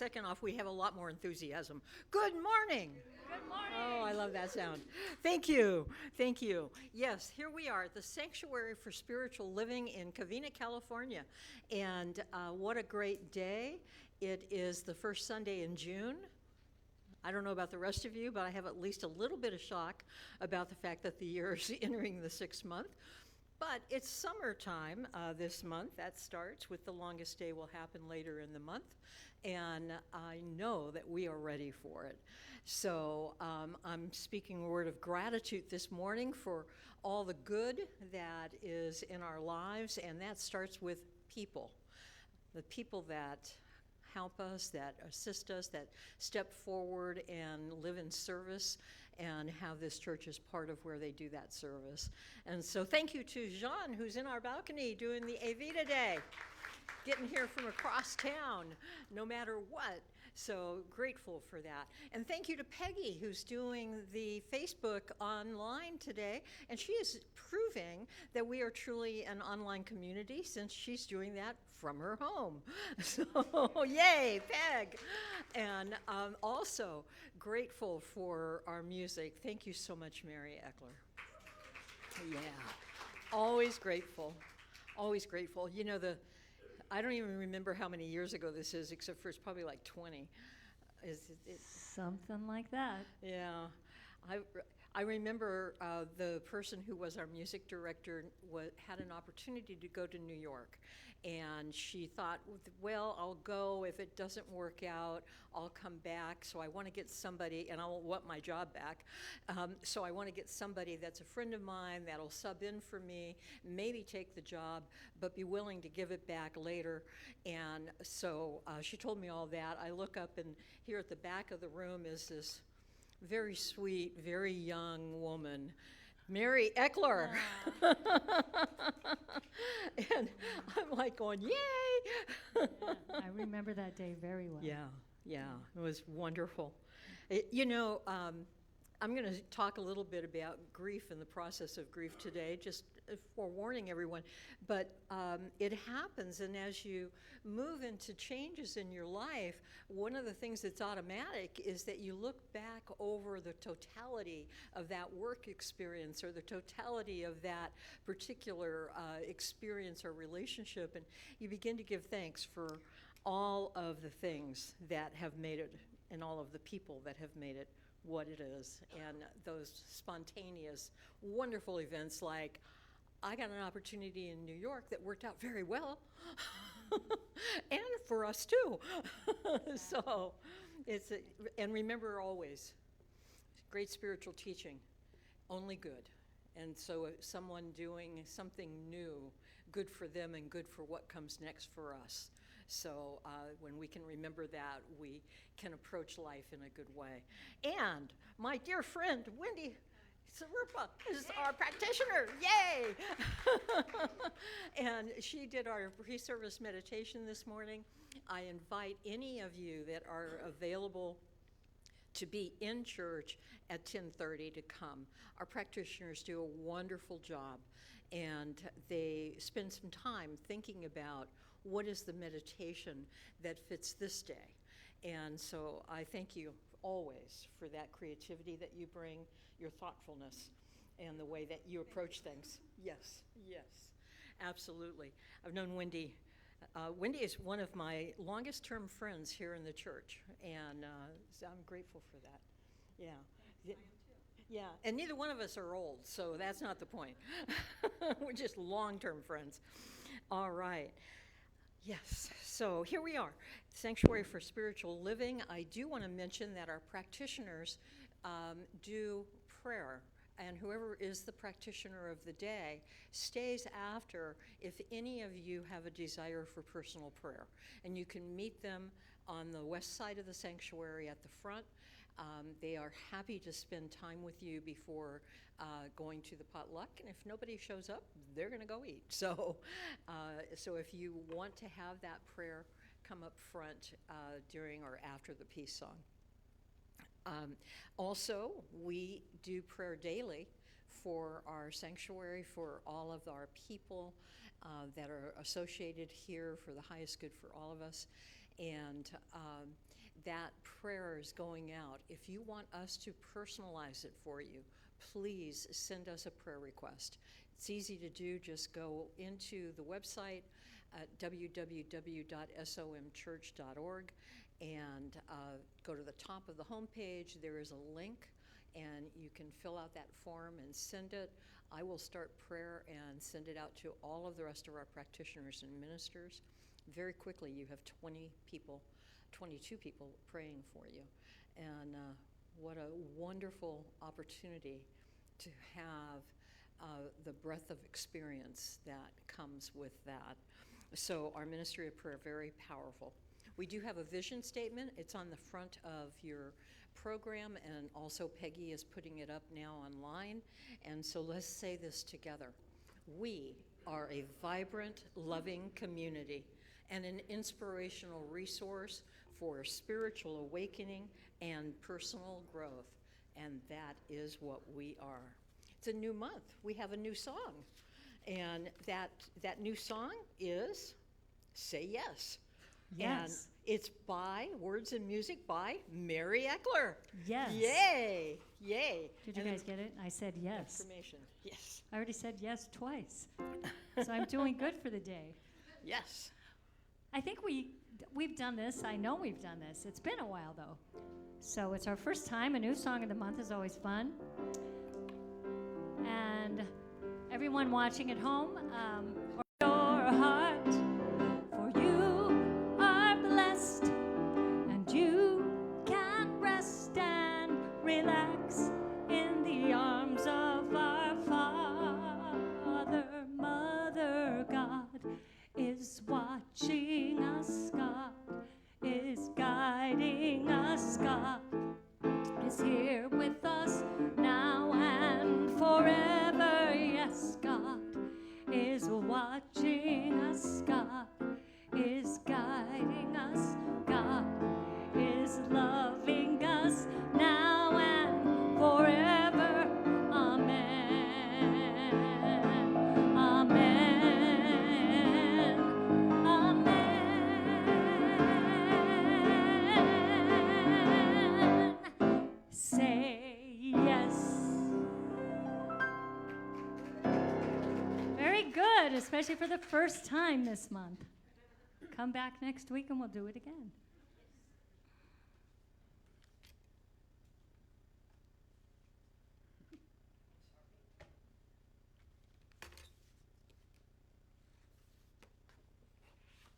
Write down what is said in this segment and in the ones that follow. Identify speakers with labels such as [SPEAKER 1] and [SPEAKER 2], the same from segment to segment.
[SPEAKER 1] second off, we have a lot more enthusiasm. Good morning.
[SPEAKER 2] Good morning.
[SPEAKER 1] Oh, I love that sound. Thank you. Thank you. Yes, here we are at the Sanctuary for Spiritual Living in Covina, California. And what a great day. It is the first Sunday in June. I don't know about the rest of you, but I have at least a little bit of shock about the fact that the year is entering the 6th month. But it's summertime this month. That starts with the longest day will happen later in the month. And I know that we are ready for it. So I'm speaking a word of gratitude this morning for all the good that is in our lives. And that starts with people, the people that help us, that assist us, that step forward and live in service and have this church as part of where they do that service. And so thank you to Jean, who's in our balcony doing the AV today, getting here from across town, no matter what. So grateful for that. And thank you to Peggy, who's doing the Facebook online today. And she is proving that we are truly an online community since she's doing that from her home. So yay, Peg. And also grateful for our music. Thank you so much, Mary Ekler. Yeah, always grateful, always grateful. You know, I don't even remember how many years ago this is, except for it's probably like 20.
[SPEAKER 2] Something like that.
[SPEAKER 1] Yeah. I remember the person who was our music director had an opportunity to go to New York. And she thought, well, I'll go. If it doesn't work out, I'll come back. So I want to get somebody, and I want my job back. So I want to get somebody that's a friend of mine that'll sub in for me, maybe take the job, but be willing to give it back later. And so she told me all that. I look up, and here at the back of the room is this very sweet, very young woman, Mary Ekler. And I'm like going, yay!
[SPEAKER 2] Yeah, I remember that day very well.
[SPEAKER 1] Yeah, it was wonderful. I'm going to talk a little bit about grief and the process of grief today, just forewarning everyone. But it happens, and as you move into changes in your life, one of the things that's automatic is that you look back over the totality of that work experience or the totality of that particular experience or relationship, and you begin to give thanks for all of the things that have made it and all of the people that have made it what it is. And those spontaneous, wonderful events like I got an opportunity in New York that worked out very well, and for us too. So and remember always, great spiritual teaching, only good. And so someone doing something new, good for them and good for what comes next for us. So when we can remember that, we can approach life in a good way. And my dear friend, Wendy Skarupa, is our practitioner. Yay! And she did our pre-service meditation this morning. I invite any of you that are available to be in church at 10:30 to come. Our practitioners do a wonderful job, and they spend some time thinking about what is the meditation that fits this day. And so I thank you always for that creativity that you bring, your thoughtfulness, and the way that you approach things. Yes, absolutely. I've known Wendy. Wendy is one of my longest term friends here in the church, and so I'm grateful for that. Yeah.
[SPEAKER 2] I am too.
[SPEAKER 1] Yeah, and neither one of us are old, so that's not the point. We're just long-term friends. All right. Yes, so here we are, Sanctuary for Spiritual Living. I do want to mention that our practitioners do prayer, and whoever is the practitioner of the day stays after if any of you have a desire for personal prayer. And you can meet them on the west side of the sanctuary at the front. They are happy to spend time with you before going to the potluck, and if nobody shows up, they're going to go eat. So if you want to have that prayer, come up front during or after the peace song. Also, we do prayer daily for our sanctuary, for all of our people that are associated here, for the highest good for all of us. And that prayer is going out. If you want us to personalize it for you, please send us a prayer request. It's easy to do. Just go into the website at www.somchurch.org and go to the top of the homepage. There is a link, and you can fill out that form and send it. I will start prayer and send it out to all of the rest of our practitioners and ministers. Very quickly, you have 22 people praying for you. And what a wonderful opportunity to have the breadth of experience that comes with that. So our ministry of prayer, very powerful. We do have a vision statement. It's on the front of your program, and also Peggy is putting it up now online. And so let's say this together. We are a vibrant, loving community and an inspirational resource for spiritual awakening and personal growth. And that is what we are. It's a new month. We have a new song. And that new song is Say Yes.
[SPEAKER 2] Yes.
[SPEAKER 1] And it's by words and music by Mary Ekler.
[SPEAKER 2] Yes.
[SPEAKER 1] Yay. Yay.
[SPEAKER 2] Did you guys get it? I said yes.
[SPEAKER 1] Information. Yes.
[SPEAKER 2] I already said yes twice. So I'm doing good for the day.
[SPEAKER 1] Yes.
[SPEAKER 2] I think we've done this. I know we've done this. It's been a while, though. So it's our first time. A new song of the month is always fun. And everyone watching at home, or your heart, for you are blessed, and you can rest and relax in the arms of our Father. Mother God is watching us, God is guiding us, God is here with us now and forever. Yes, God is watching us, God is guiding us, God is loving us now and forever. Amen. Amen. Amen. Say yes. Very good, especially for the first time this month. Come back next week and we'll do it again.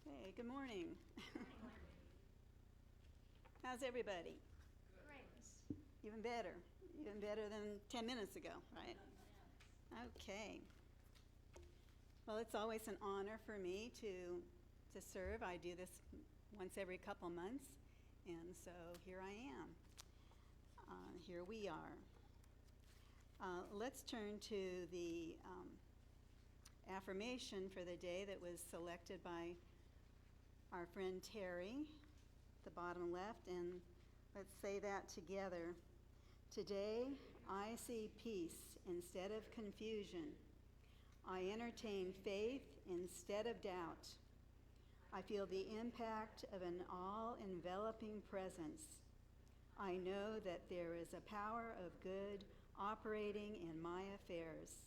[SPEAKER 3] Hey, good morning. How's everybody?
[SPEAKER 2] Great.
[SPEAKER 3] Even better than 10 minutes ago, right? Okay. Well, it's always an honor for me to serve. I do this once every couple months, and so here I am. Here we are. Let's turn to the affirmation for the day that was selected by our friend Terry, the bottom left, and let's say that together. Today, I see peace instead of confusion. I entertain faith instead of doubt. I feel the impact of an all-enveloping presence. I know that there is a power of good operating in my affairs.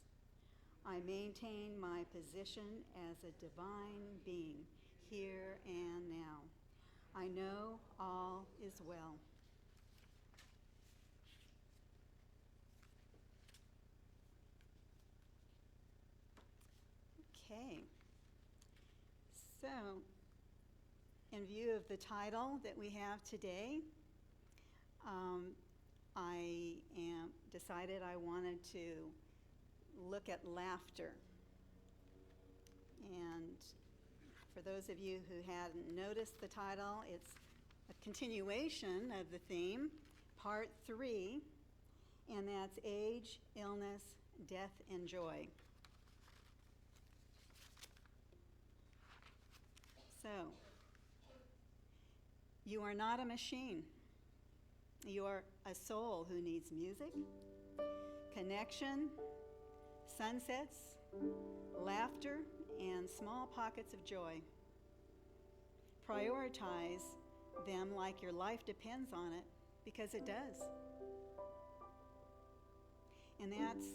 [SPEAKER 3] I maintain my position as a divine being here and now. I know all is well. Okay. So, in view of the title that we have today, I decided I wanted to look at laughter. And for those of you who hadn't noticed the title, it's a continuation of the theme, part 3, and that's age, illness, death, and joy. So, you are not a machine. You are a soul who needs music, connection, sunsets, laughter, and small pockets of joy. Prioritize them like your life depends on it, because it does. And that's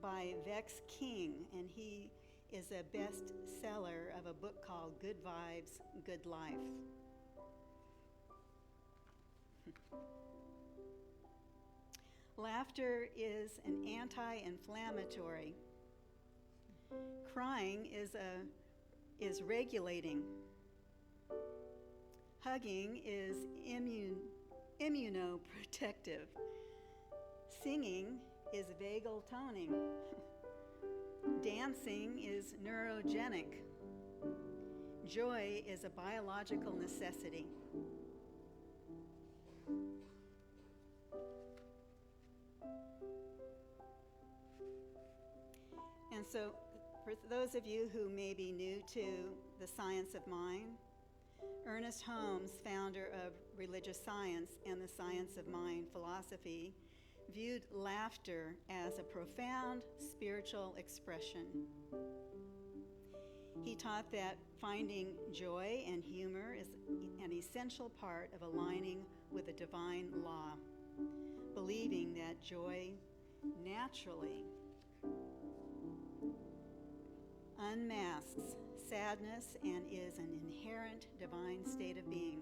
[SPEAKER 3] by Vex King, and he is a bestseller of a book called Good Vibes, Good Life. Laughter is an anti-inflammatory. Crying is regulating. Hugging is immunoprotective. Singing is vagal toning. Dancing is neurogenic. Joy is a biological necessity. And so, for those of you who may be new to the science of mind, Ernest Holmes, founder of religious science and the science of mind philosophy, viewed laughter as a profound spiritual expression. He taught that finding joy and humor is an essential part of aligning with the divine law, believing that joy naturally unmasks sadness and is an inherent divine state of being.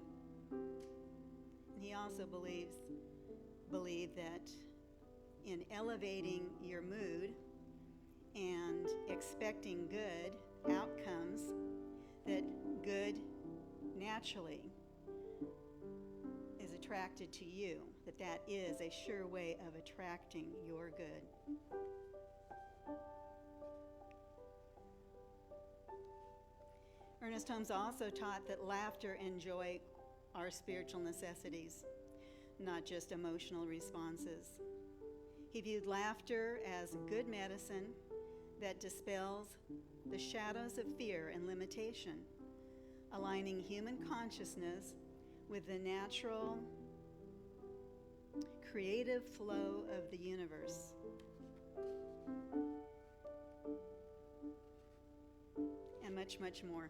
[SPEAKER 3] And he also believed that in elevating your mood and expecting good outcomes, that good naturally is attracted to you, that is a sure way of attracting your good. Ernest Holmes also taught that laughter and joy are spiritual necessities, not just emotional responses. He viewed laughter as good medicine that dispels the shadows of fear and limitation, aligning human consciousness with the natural, creative flow of the universe. And much, much more.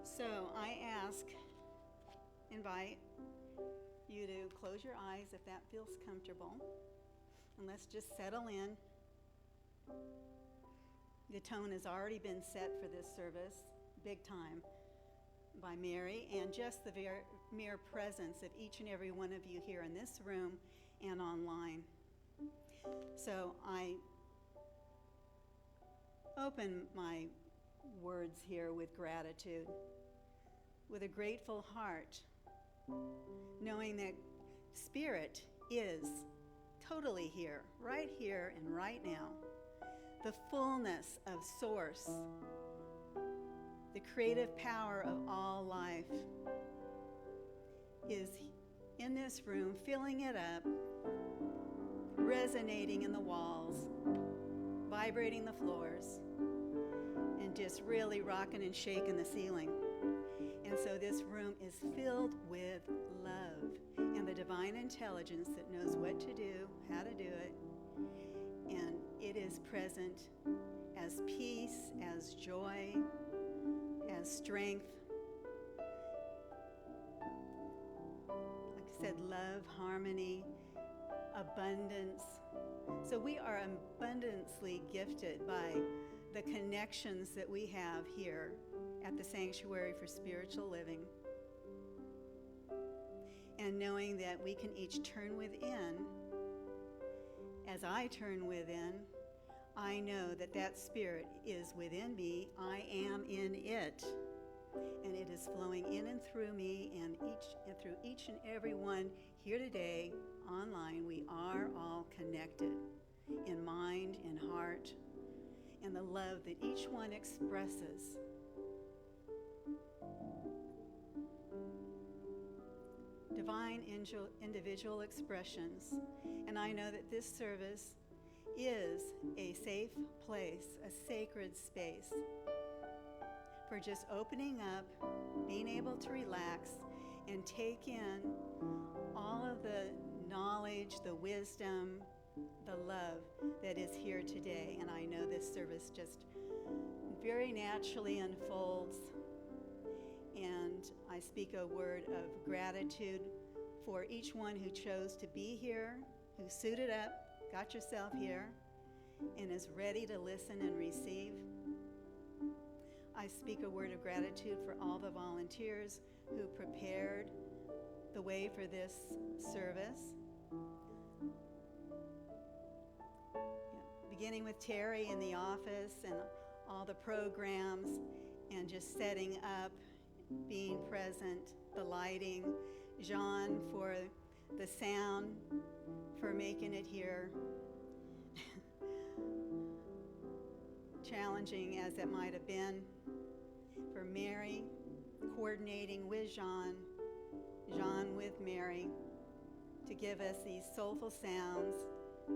[SPEAKER 3] So I invite you to close your eyes if that feels comfortable, and let's just settle in. The tone has already been set for this service, big time, by Mary, and just the mere presence of each and every one of you here in this room and online. So I open my words here with gratitude, with a grateful heart, knowing that Spirit is totally here and right now. The fullness of Source, the creative power of all life is in this room, filling it up, resonating in the walls, vibrating the floors, and just really rocking and shaking the ceiling. And so this room is filled with love and the divine intelligence that knows what to do, how to do it, and it is present as peace, as joy, as strength. Like I said, love, harmony, abundance. So we are abundantly gifted by the connections that we have here at the Sanctuary for Spiritual Living. And knowing that we can each turn within, as I turn within, I know that that Spirit is within me. I am in it. And it is flowing in and through me and through each and every one here today, online. We are all connected in mind, in heart, and the love that each one expresses. Divine individual expressions. And I know that this service is a safe place, a sacred space for just opening up, being able to relax and take in all of the knowledge, the wisdom, the love that is here today. And I know this service just very naturally unfolds and I speak a word of gratitude for each one who chose to be here, who suited up, got yourself here, and is ready to listen and receive. I speak a word of gratitude for all the volunteers who prepared the way for this service. Beginning with Terry in the office and all the programs and just setting up, being present, the lighting, Jean for the sound, for making it here. Challenging as it might have been. For Mary, coordinating with Jean with Mary, to give us these soulful sounds,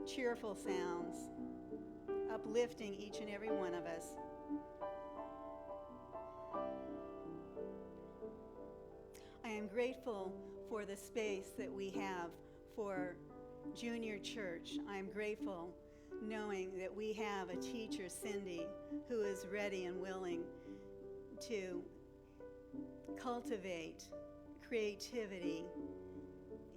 [SPEAKER 3] cheerful sounds, uplifting each and every one of us. I am grateful for the space that we have for junior church. I am grateful knowing that we have a teacher, Cindy, who is ready and willing to cultivate creativity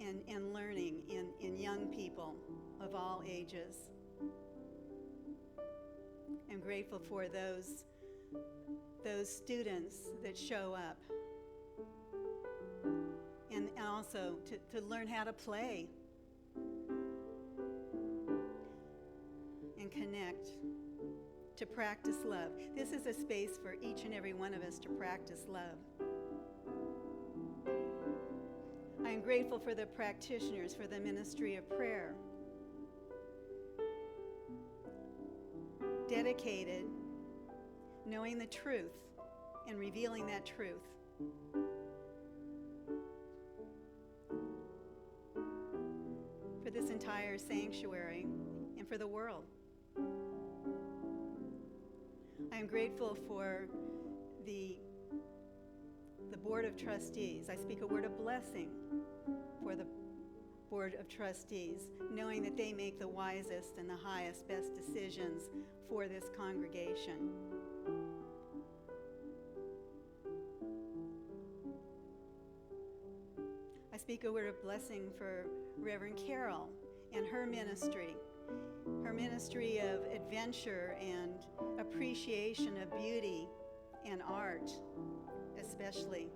[SPEAKER 3] and learning in young people of all ages. I'm grateful for those students that show up, and also to learn how to play and connect, to practice love. This is a space for each and every one of us to practice love. I am grateful for the practitioners, for the ministry of prayer. Dedicated, knowing the truth and revealing that truth. For this entire sanctuary and for the world. I am grateful for the Board of Trustees. I speak a word of blessing for the Board of Trustees, knowing that they make the wisest and the highest, best decisions for this congregation. I speak a word of blessing for Reverend Carol and her ministry of adventure and appreciation of beauty and art, especially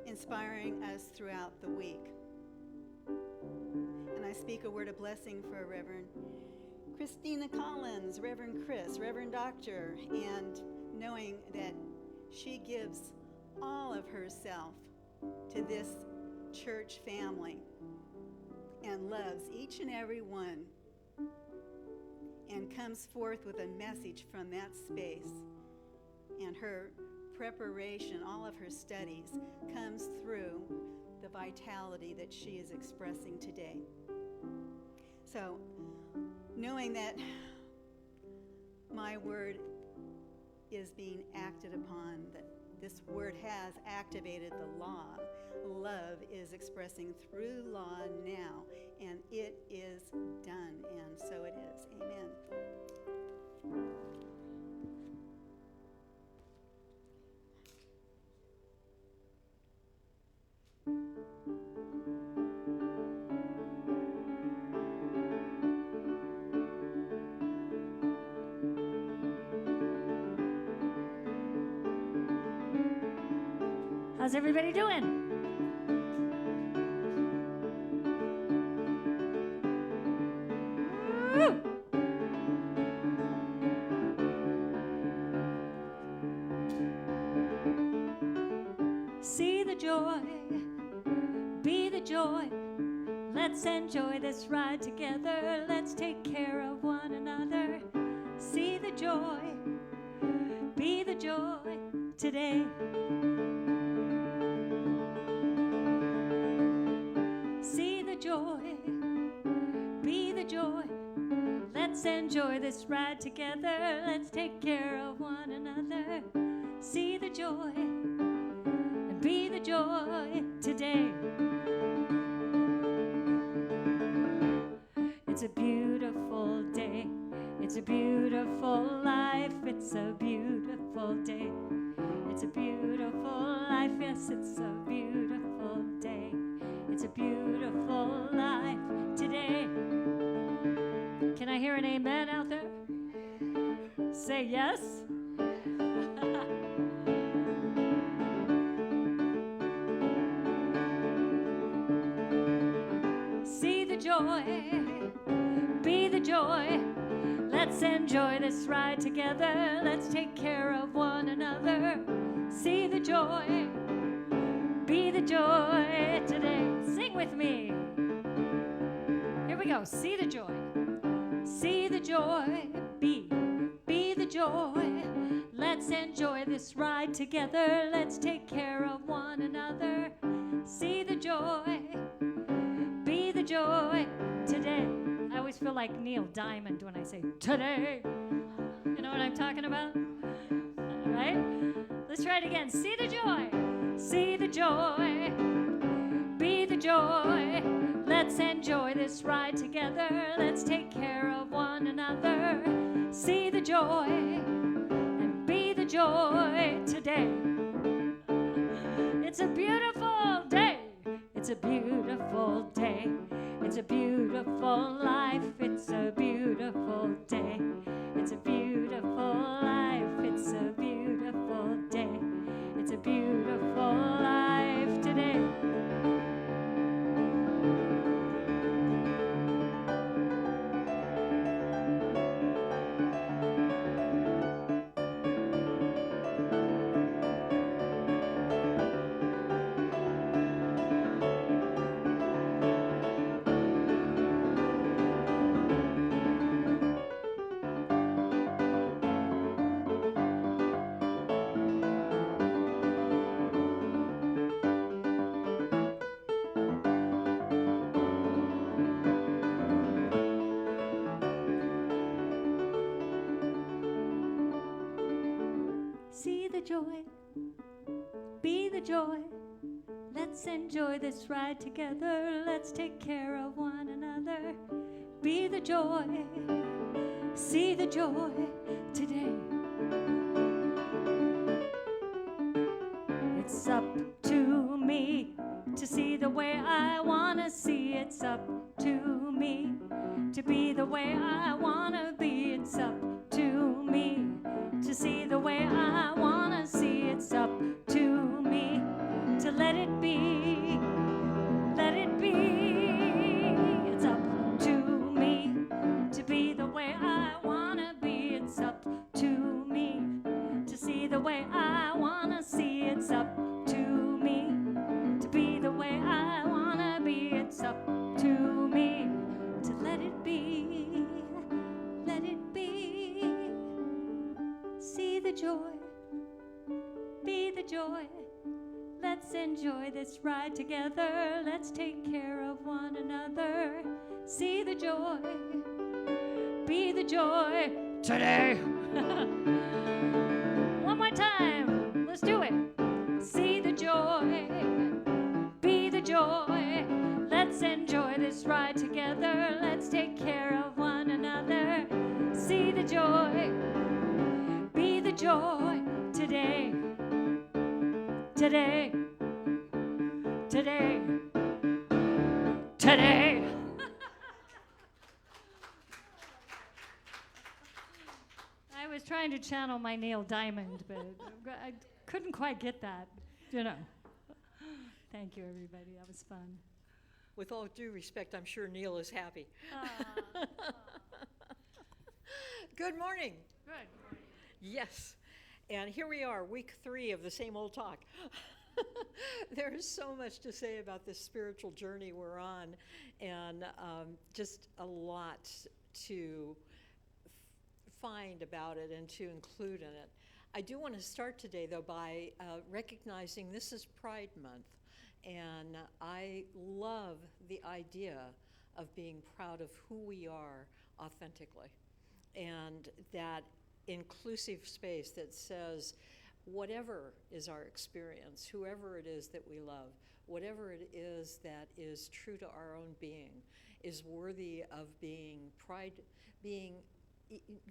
[SPEAKER 3] inspiring us throughout the week. And I speak a word of blessing for Reverend Kristina Collins, Reverend Chris, Reverend Doctor, and knowing that she gives all of herself to this church family and loves each and every one and comes forth with a message from that space. And her preparation, all of her studies, comes through the vitality that she is expressing today. So, knowing that my word is being acted upon, that this word has activated the law. Love is expressing through law now, and it is done, and so it is. Amen.
[SPEAKER 2] How's everybody doing? Woo! See the joy, be the joy. Let's enjoy this ride together. Let's take care of one another. See the joy, be the joy today. Joy, be the joy. Let's enjoy this ride together. Let's take care of one another. See the joy and be the joy today. It's a beautiful day. It's a beautiful life. It's a beautiful day. It's a beautiful life, yes, it's a beautiful day. It's a beautiful life today. Can I hear an amen out there? Say yes. See the joy, be the joy. Let's enjoy this ride together. Let's take care of one another. See the joy, be the joy today. Sing with me. Here we go. See the joy. See the joy, be the joy. Let's enjoy this ride together. Let's take care of one another. See the joy, be the joy today. I always feel like Neil Diamond when I say today. You know what I'm talking about? Right? Let's try it again. See the joy, be the joy. Let's enjoy this ride together. Let's take care of one another. See the joy and be the joy today. It's a beautiful day. It's a beautiful day. It's a beautiful life. It's a beautiful day. It's a beautiful life. It's a beautiful day. It's a beautiful life today. See the joy, be the joy. Let's enjoy this ride together. Let's take care of one another. Be the joy, see the joy today. It's up to me to see the way I wanna see. It's up to me to be the way I wanna be. It's up to me to see the way I wanna see. It's up to me to let it be, let it be. It's up to me to be the way I wanna be. It's up to me to see the way I wanna see. It's up to me to be the way I wanna be. It's up to me to let it be, let it be. See the joy, be the joy. Let's enjoy this ride together. Let's take care of one another. See the joy, be the joy today. One more time, let's do it. See the joy, be the joy. Let's enjoy this ride together. Let's take care of one another. See the joy, be the joy today, today, today, today. I was trying to channel my Neil Diamond, but I couldn't quite get that, you know. Thank you, everybody. That was fun.
[SPEAKER 1] With all due respect, I'm sure Neil is happy. Good morning.
[SPEAKER 2] Good.
[SPEAKER 1] Yes. And here we are, week 3 of the same old talk. There is so much to say about this spiritual journey we're on, and just a lot to find about it and to include in it. I do want to start today, though, by recognizing this is Pride Month, and I love the idea of being proud of who we are authentically, and that inclusive space that says whatever is our experience, whoever it is that we love, whatever it is that is true to our own being, is worthy of being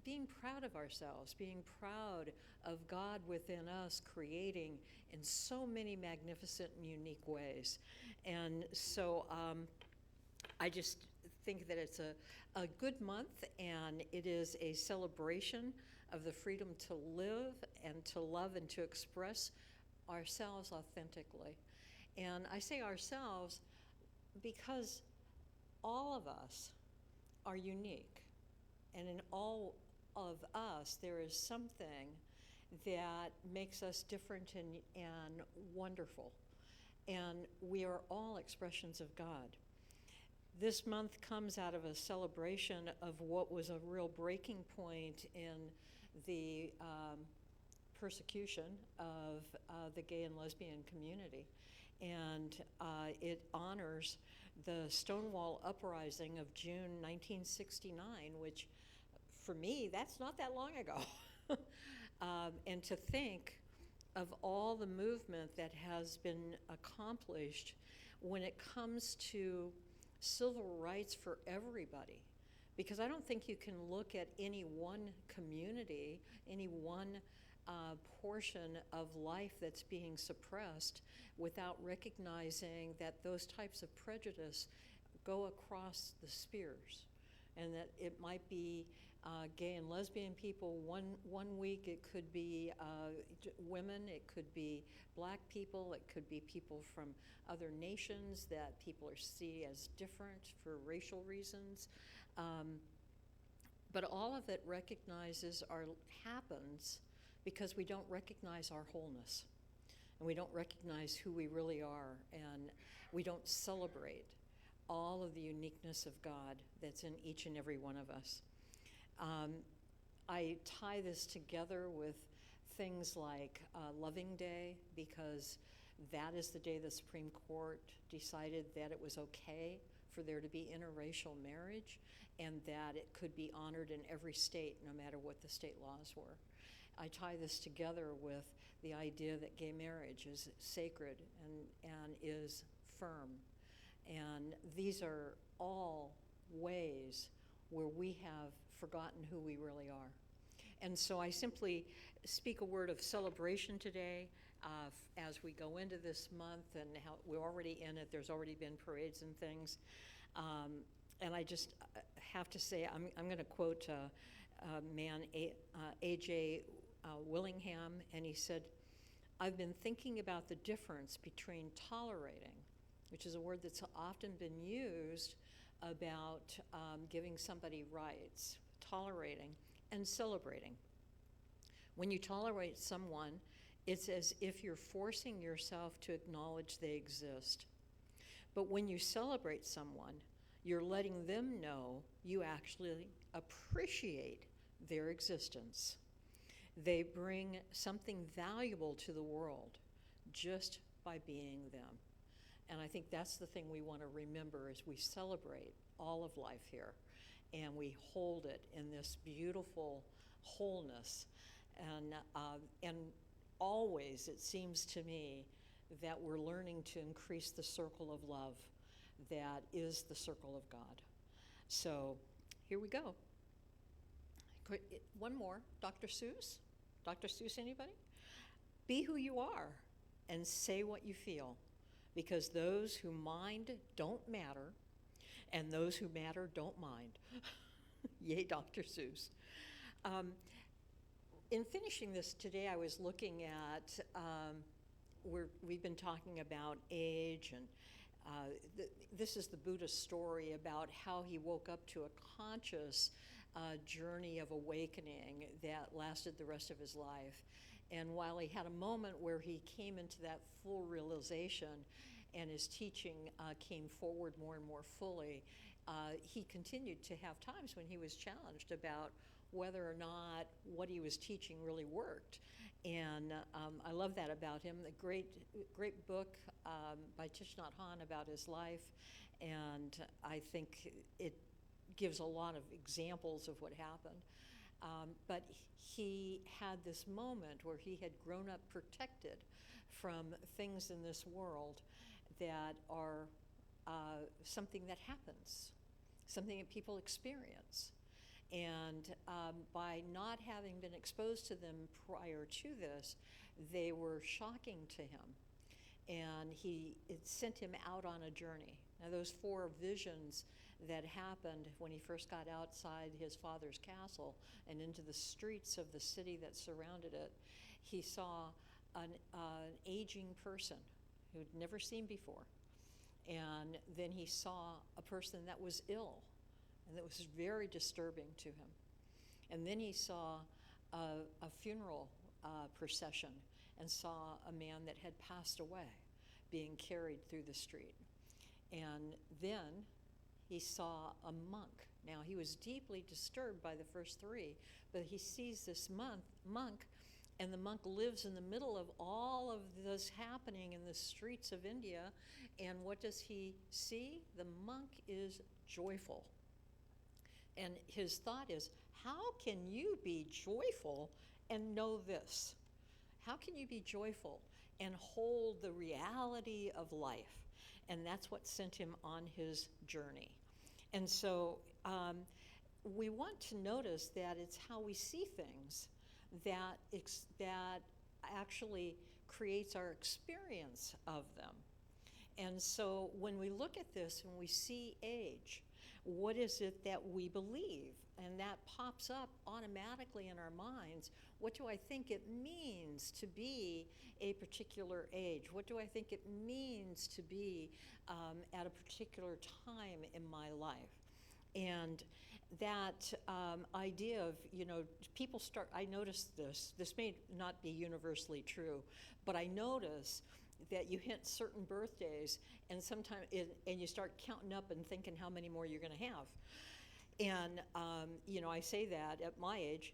[SPEAKER 1] being proud of ourselves, being proud of God within us, creating in so many magnificent and unique ways. And so I just think that it's a good month, and it is a celebration of the freedom to live and to love and to express ourselves authentically. And I say ourselves because all of us are unique. And in all of us, there is something that makes us different and wonderful. And we are all expressions of God. This month comes out of a celebration of what was a real breaking point in the persecution of the gay and lesbian community. And it honors the Stonewall Uprising of June 1969, which for me, that's not that long ago. And to think of all the movement that has been accomplished when it comes to civil rights for everybody. Because I don't think you can look at any one community, any one portion of life that's being suppressed without recognizing that those types of prejudice go across the spheres, and that it might be gay and lesbian people one week, it could be women, it could be black people, it could be people from other nations that people are see as different for racial reasons. But all of it recognizes happens because we don't recognize our wholeness, and we don't recognize who we really are, and we don't celebrate all of the uniqueness of God that's in each and every one of us. I tie this together with things like Loving Day, because that is the day the Supreme Court decided that it was okay for there to be interracial marriage, and that it could be honored in every state, no matter what the state laws were. I tie this together with the idea that gay marriage is sacred and is firm. And these are all ways where we have forgotten who we really are. And so I simply speak a word of celebration today as we go into this month, and how we're already in it. There's already been parades and things. And I just have to say, I'm going to quote man A.J. Willingham, and he said, "I've been thinking about the difference between tolerating," which is a word that's often been used about giving somebody rights, tolerating, and celebrating. When you tolerate someone, it's as if you're forcing yourself to acknowledge they exist. But when you celebrate someone, you're letting them know you actually appreciate their existence. They bring something valuable to the world just by being them. And I think that's the thing we want to remember as we celebrate all of life here, and we hold it in this beautiful wholeness. And always, it seems to me that we're learning to increase the circle of love that is the circle of God. So here we go. One more, Dr. Seuss. Dr. Seuss, anybody? Be who you are and say what you feel, because those who mind don't matter, and those who matter don't mind. Yay, Dr. Seuss. In finishing this today, I was looking at, we've been talking about age, and this is the Buddha's story about how he woke up to a conscious journey of awakening that lasted the rest of his life. And while he had a moment where he came into that full realization and his teaching came forward more and more fully, he continued to have times when he was challenged about whether or not what he was teaching really worked. And I love that about him. The great book by Thich Nhat Hanh about his life, and I think it gives a lot of examples of what happened. But he had this moment where he had grown up protected from things in this world that are something that happens, something that people experience. And by not having been exposed to them prior to this, they were shocking to him. And it sent him out on a journey. Now, those 4 visions that happened when he first got outside his father's castle and into the streets of the city that surrounded it, he saw an aging person who'd never seen before. And then he saw a person that was ill, and that was very disturbing to him. And then he saw a funeral procession and saw a man that had passed away being carried through the street. And then he saw a monk. Now, he was deeply disturbed by the first 3, but he sees this monk, and the monk lives in the middle of all of this happening in the streets of India. And what does he see? The monk is joyful. And his thought is, how can you be joyful and know this? How can you be joyful and hold the reality of life? And that's what sent him on his journey. And so we want to notice that it's how we see things that actually creates our experience of them. And so when we look at this and we see age, what is it that we believe? And that pops up automatically in our minds. What do I think it means to be a particular age? What do I think it means to be at a particular time in my life? And that idea of, people start, I noticed this may not be universally true, but I notice that you hit certain birthdays and sometimes, and you start counting up and thinking how many more you're gonna have. And, I say that at my age,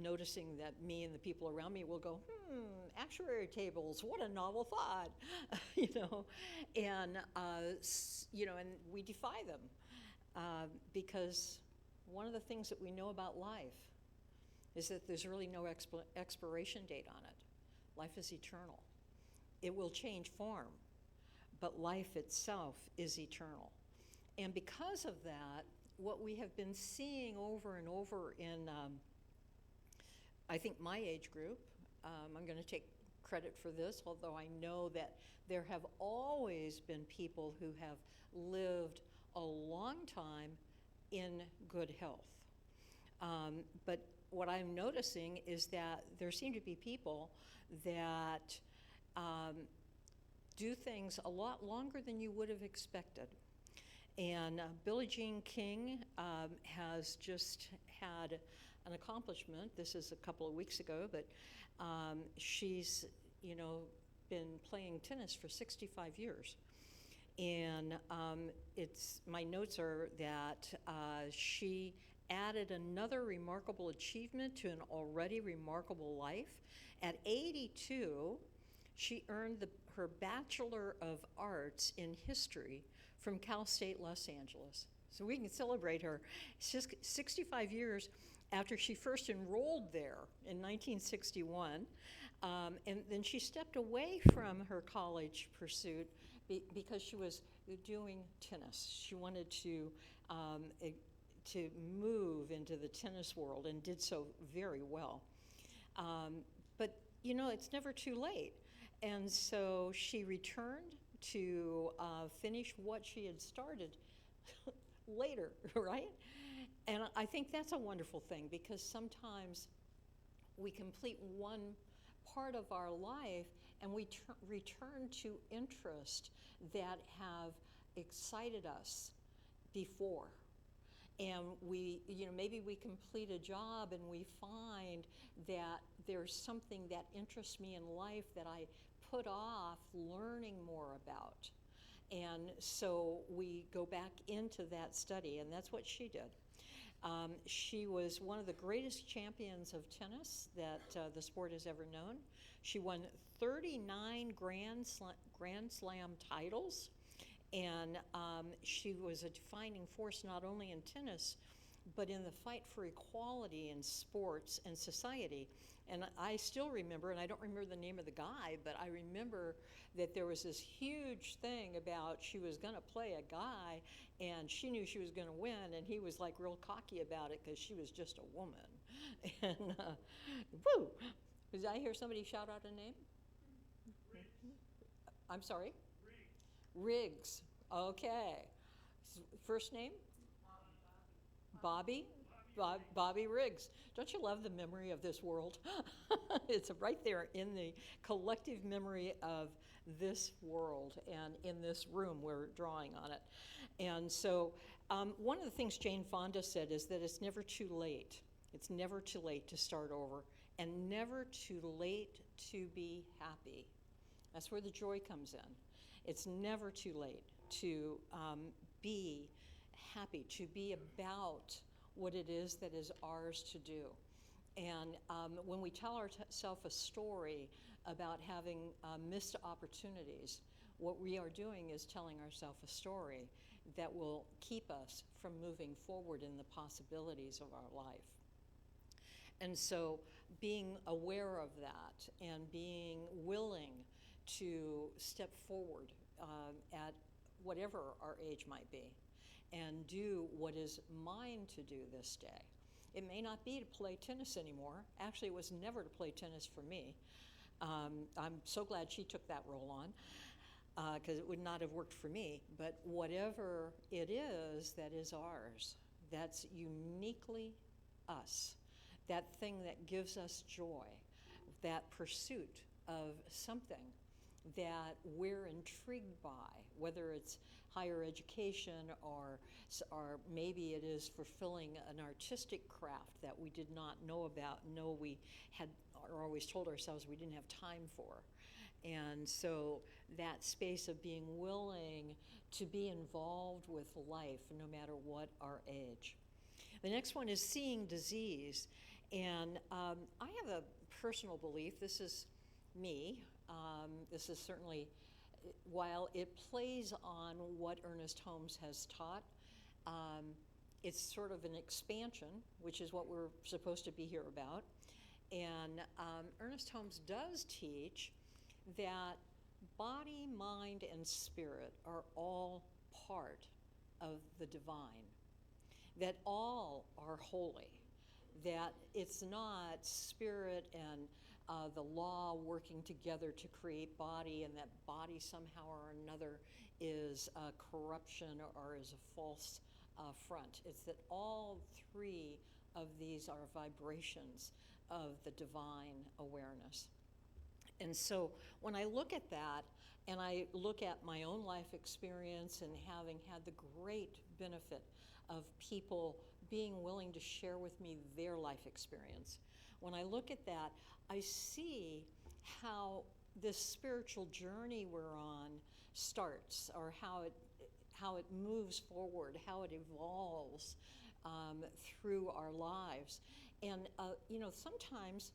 [SPEAKER 1] noticing that me and the people around me will go, actuary tables, what a novel thought, and, and we defy them because one of the things that we know about life is that there's really no expiration date on it. Life is eternal. It will change form, but life itself is eternal. And because of that, what we have been seeing over and over in, I think, my age group, I'm going to take credit for this, although I know that there have always been people who have lived a long time in good health. But what I'm noticing is that there seem to be people that do things a lot longer than you would have expected. And Billie Jean King has just had an accomplishment. This is a couple of weeks ago, but she's, been playing tennis for 65 years. And my notes are that she added another remarkable achievement to an already remarkable life. At 82, she earned her Bachelor of Arts in History from Cal State Los Angeles. So we can celebrate her. It's just 65 years after she first enrolled there in 1961. And then she stepped away from her college pursuit because she was doing tennis. She wanted to move into the tennis world and did so very well. But it's never too late. And so she returned to finish what she had started later, right? And I think that's a wonderful thing, because sometimes we complete one part of our life and we return to interest that have excited us before. And we, maybe we complete a job and we find that there's something that interests me in life that I put off learning more about. And so we go back into that study, and that's what she did. She was one of the greatest champions of tennis that the sport has ever known. She won 39 Grand Slam titles, and she was a defining force not only in tennis, but in the fight for equality in sports and society. And I still remember, and I don't remember the name of the guy, but I remember that there was this huge thing about she was going to play a guy, and she knew she was going to win, and he was like real cocky about it because she was just a woman. And woo! Did I hear somebody shout out a name? I'm sorry? Riggs. Okay. First name? Bobby? Bobby Riggs. Don't you love the memory of this world? It's right there in the collective memory of this world and in this room we're drawing on it. And so one of the things Jane Fonda said is that it's never too late. It's never too late to start over and never too late to be happy. That's where the joy comes in. It's never too late to be happy, to be about what it is that is ours to do. And when we tell ourselves a story about having missed opportunities, what we are doing is telling ourselves a story that will keep us from moving forward in the possibilities of our life. And so being aware of that and being willing to step forward at whatever our age might be and do what is mine to do this day. It may not be to play tennis anymore. Actually, it was never to play tennis for me. I'm so glad she took that role on because it would not have worked for me. But whatever it is that is ours, that's uniquely us, that thing that gives us joy, that pursuit of something that we're intrigued by, whether it's higher education or maybe it is fulfilling an artistic craft that we did not know about, we had or always told ourselves we didn't have time for. And so that space of being willing to be involved with life no matter what our age. The next one is seeing disease. And I have a personal belief, this is me, this is certainly, while it plays on what Ernest Holmes has taught, it's sort of an expansion, which is what we're supposed to be here about. And Ernest Holmes does teach that body, mind, and spirit are all part of the divine, that all are holy, that it's not spirit and the law working together to create body, and that body somehow or another is a corruption or is a false front. It's that all three of these are vibrations of the divine awareness. And so when I look at that, and I look at my own life experience and having had the great benefit of people being willing to share with me their life experience, when I look at that, I see how this spiritual journey we're on starts, or how it moves forward, how it evolves through our lives. And sometimes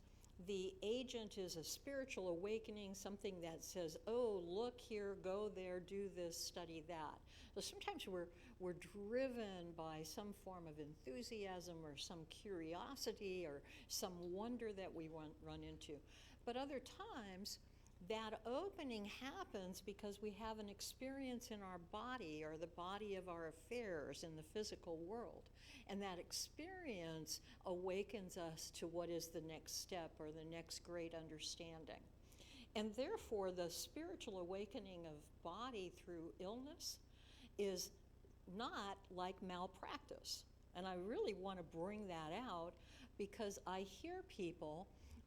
[SPEAKER 1] the agent is a spiritual awakening, something that says, oh, look here, go there, do this, study that. So sometimes we're driven by some form of enthusiasm or some curiosity or some wonder that we run into. But other times, that opening happens because we have an experience in our body or the body of our affairs in the physical world. And that experience awakens us to what is the next step or the next great understanding. And therefore, the spiritual awakening of body through illness is not like malpractice. And I really want to bring that out because I hear people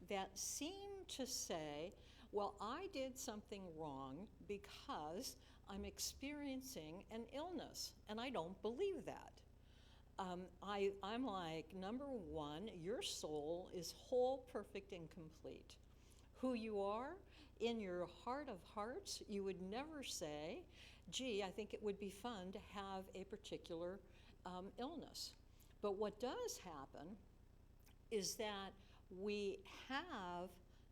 [SPEAKER 1] that seem to say, well, I did something wrong because I'm experiencing an illness, and I don't believe that. I'm like, number one, your soul is whole, perfect, and complete. Who you are, in your heart of hearts, you would never say, gee, I think it would be fun to have a particular illness. But what does happen is that we have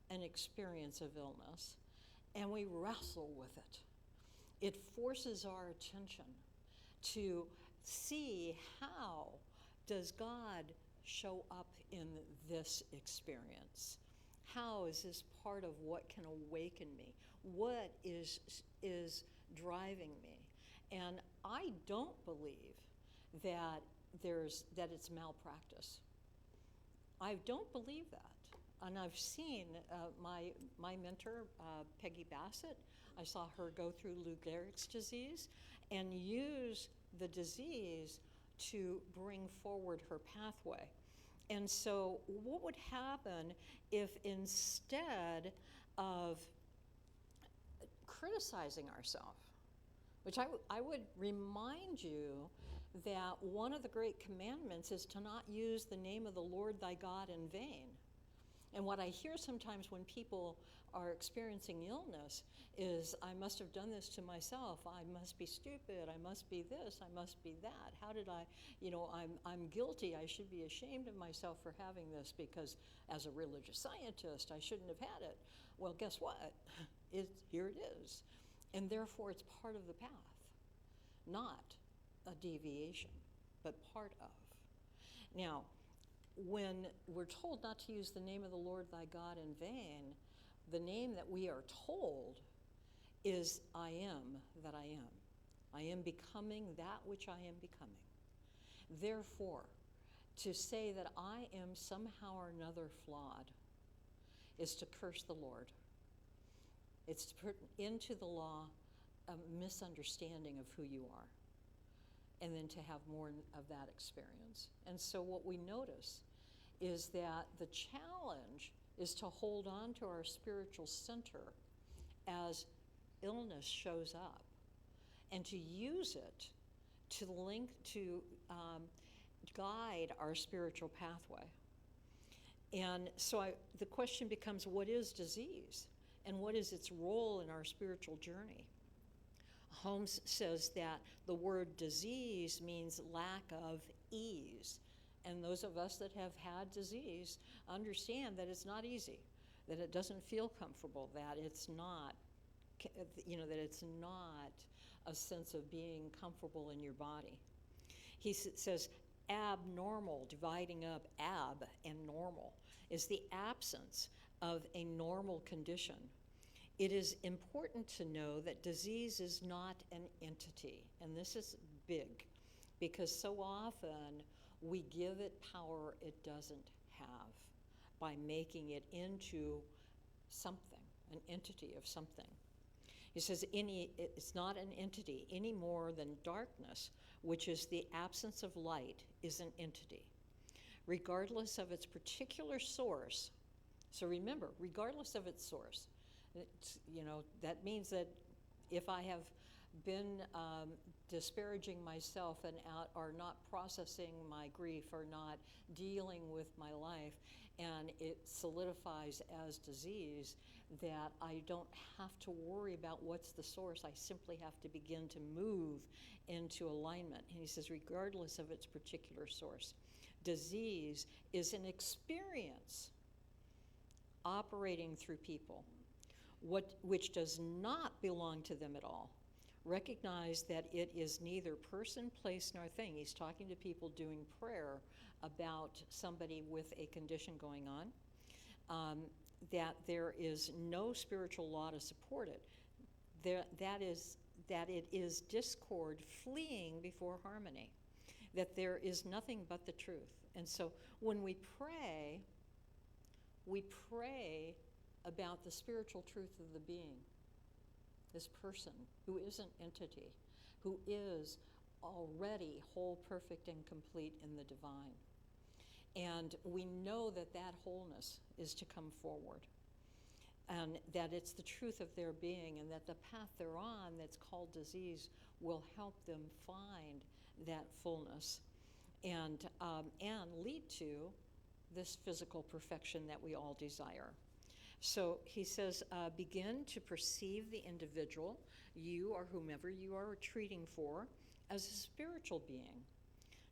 [SPEAKER 1] an experience of illness and we wrestle with it. It forces our attention to see how does God show up in this experience? How is this part of what can awaken me? What is driving me? And I don't believe that it's malpractice. I don't believe that. And I've seen my mentor, Peggy Bassett, I saw her go through Lou Gehrig's disease and use the disease to bring forward her pathway. And so what would happen if instead of criticizing ourselves, which I would remind you that one of the great commandments is to not use the name of the Lord thy God in vain. And what I hear sometimes when people are experiencing illness is, I must have done this to myself. I must be stupid. I must be this. I must be that. How did I, I'm guilty. I should be ashamed of myself for having this because as a religious scientist, I shouldn't have had it. Well, guess what? Here it is. And therefore, it's part of the path, not a deviation, but part of. Now, when we're told not to use the name of the Lord thy God in vain, the name that we are told is I am that I am. I am becoming that which I am becoming. Therefore, to say that I am somehow or another flawed is to curse the Lord. It's to put into the law a misunderstanding of who you are, and then to have more of that experience. And so what we notice is that the challenge is to hold on to our spiritual center as illness shows up, and to use it to link, to guide our spiritual pathway. And so the question becomes, what is disease? And what is its role in our spiritual journey? Holmes says that the word disease means lack of ease. And those of us that have had disease understand that it's not easy, that it doesn't feel comfortable, that it's not, that it's not a sense of being comfortable in your body. He says abnormal, dividing up ab and normal, is the absence of a normal condition. It is important to know that disease is not an entity, and this is big, because so often we give it power it doesn't have by making it into something, an entity of something. He says it's not an entity any more than darkness, which is the absence of light, is an entity, regardless of its particular source. So remember, regardless of its source, that means that if I have been disparaging myself and or not processing my grief or not dealing with my life, and it solidifies as disease, that I don't have to worry about what's the source. I simply have to begin to move into alignment. And he says, regardless of its particular source, disease is an experience operating through people, which does not belong to them at all. Recognize that it is neither person, place, nor thing. He's talking to people doing prayer about somebody with a condition going on, that there is no spiritual law to support it. That it is discord fleeing before harmony, that there is nothing but the truth. And so when we pray about the spiritual truth of the being, this person who is an entity, who is already whole, perfect, and complete in the divine. And we know that that wholeness is to come forward, and that it's the truth of their being, and that the path they're on that's called disease will help them find that fullness and lead to this physical perfection that we all desire. So he says, begin to perceive the individual, you or whomever you are treating for, as a spiritual being,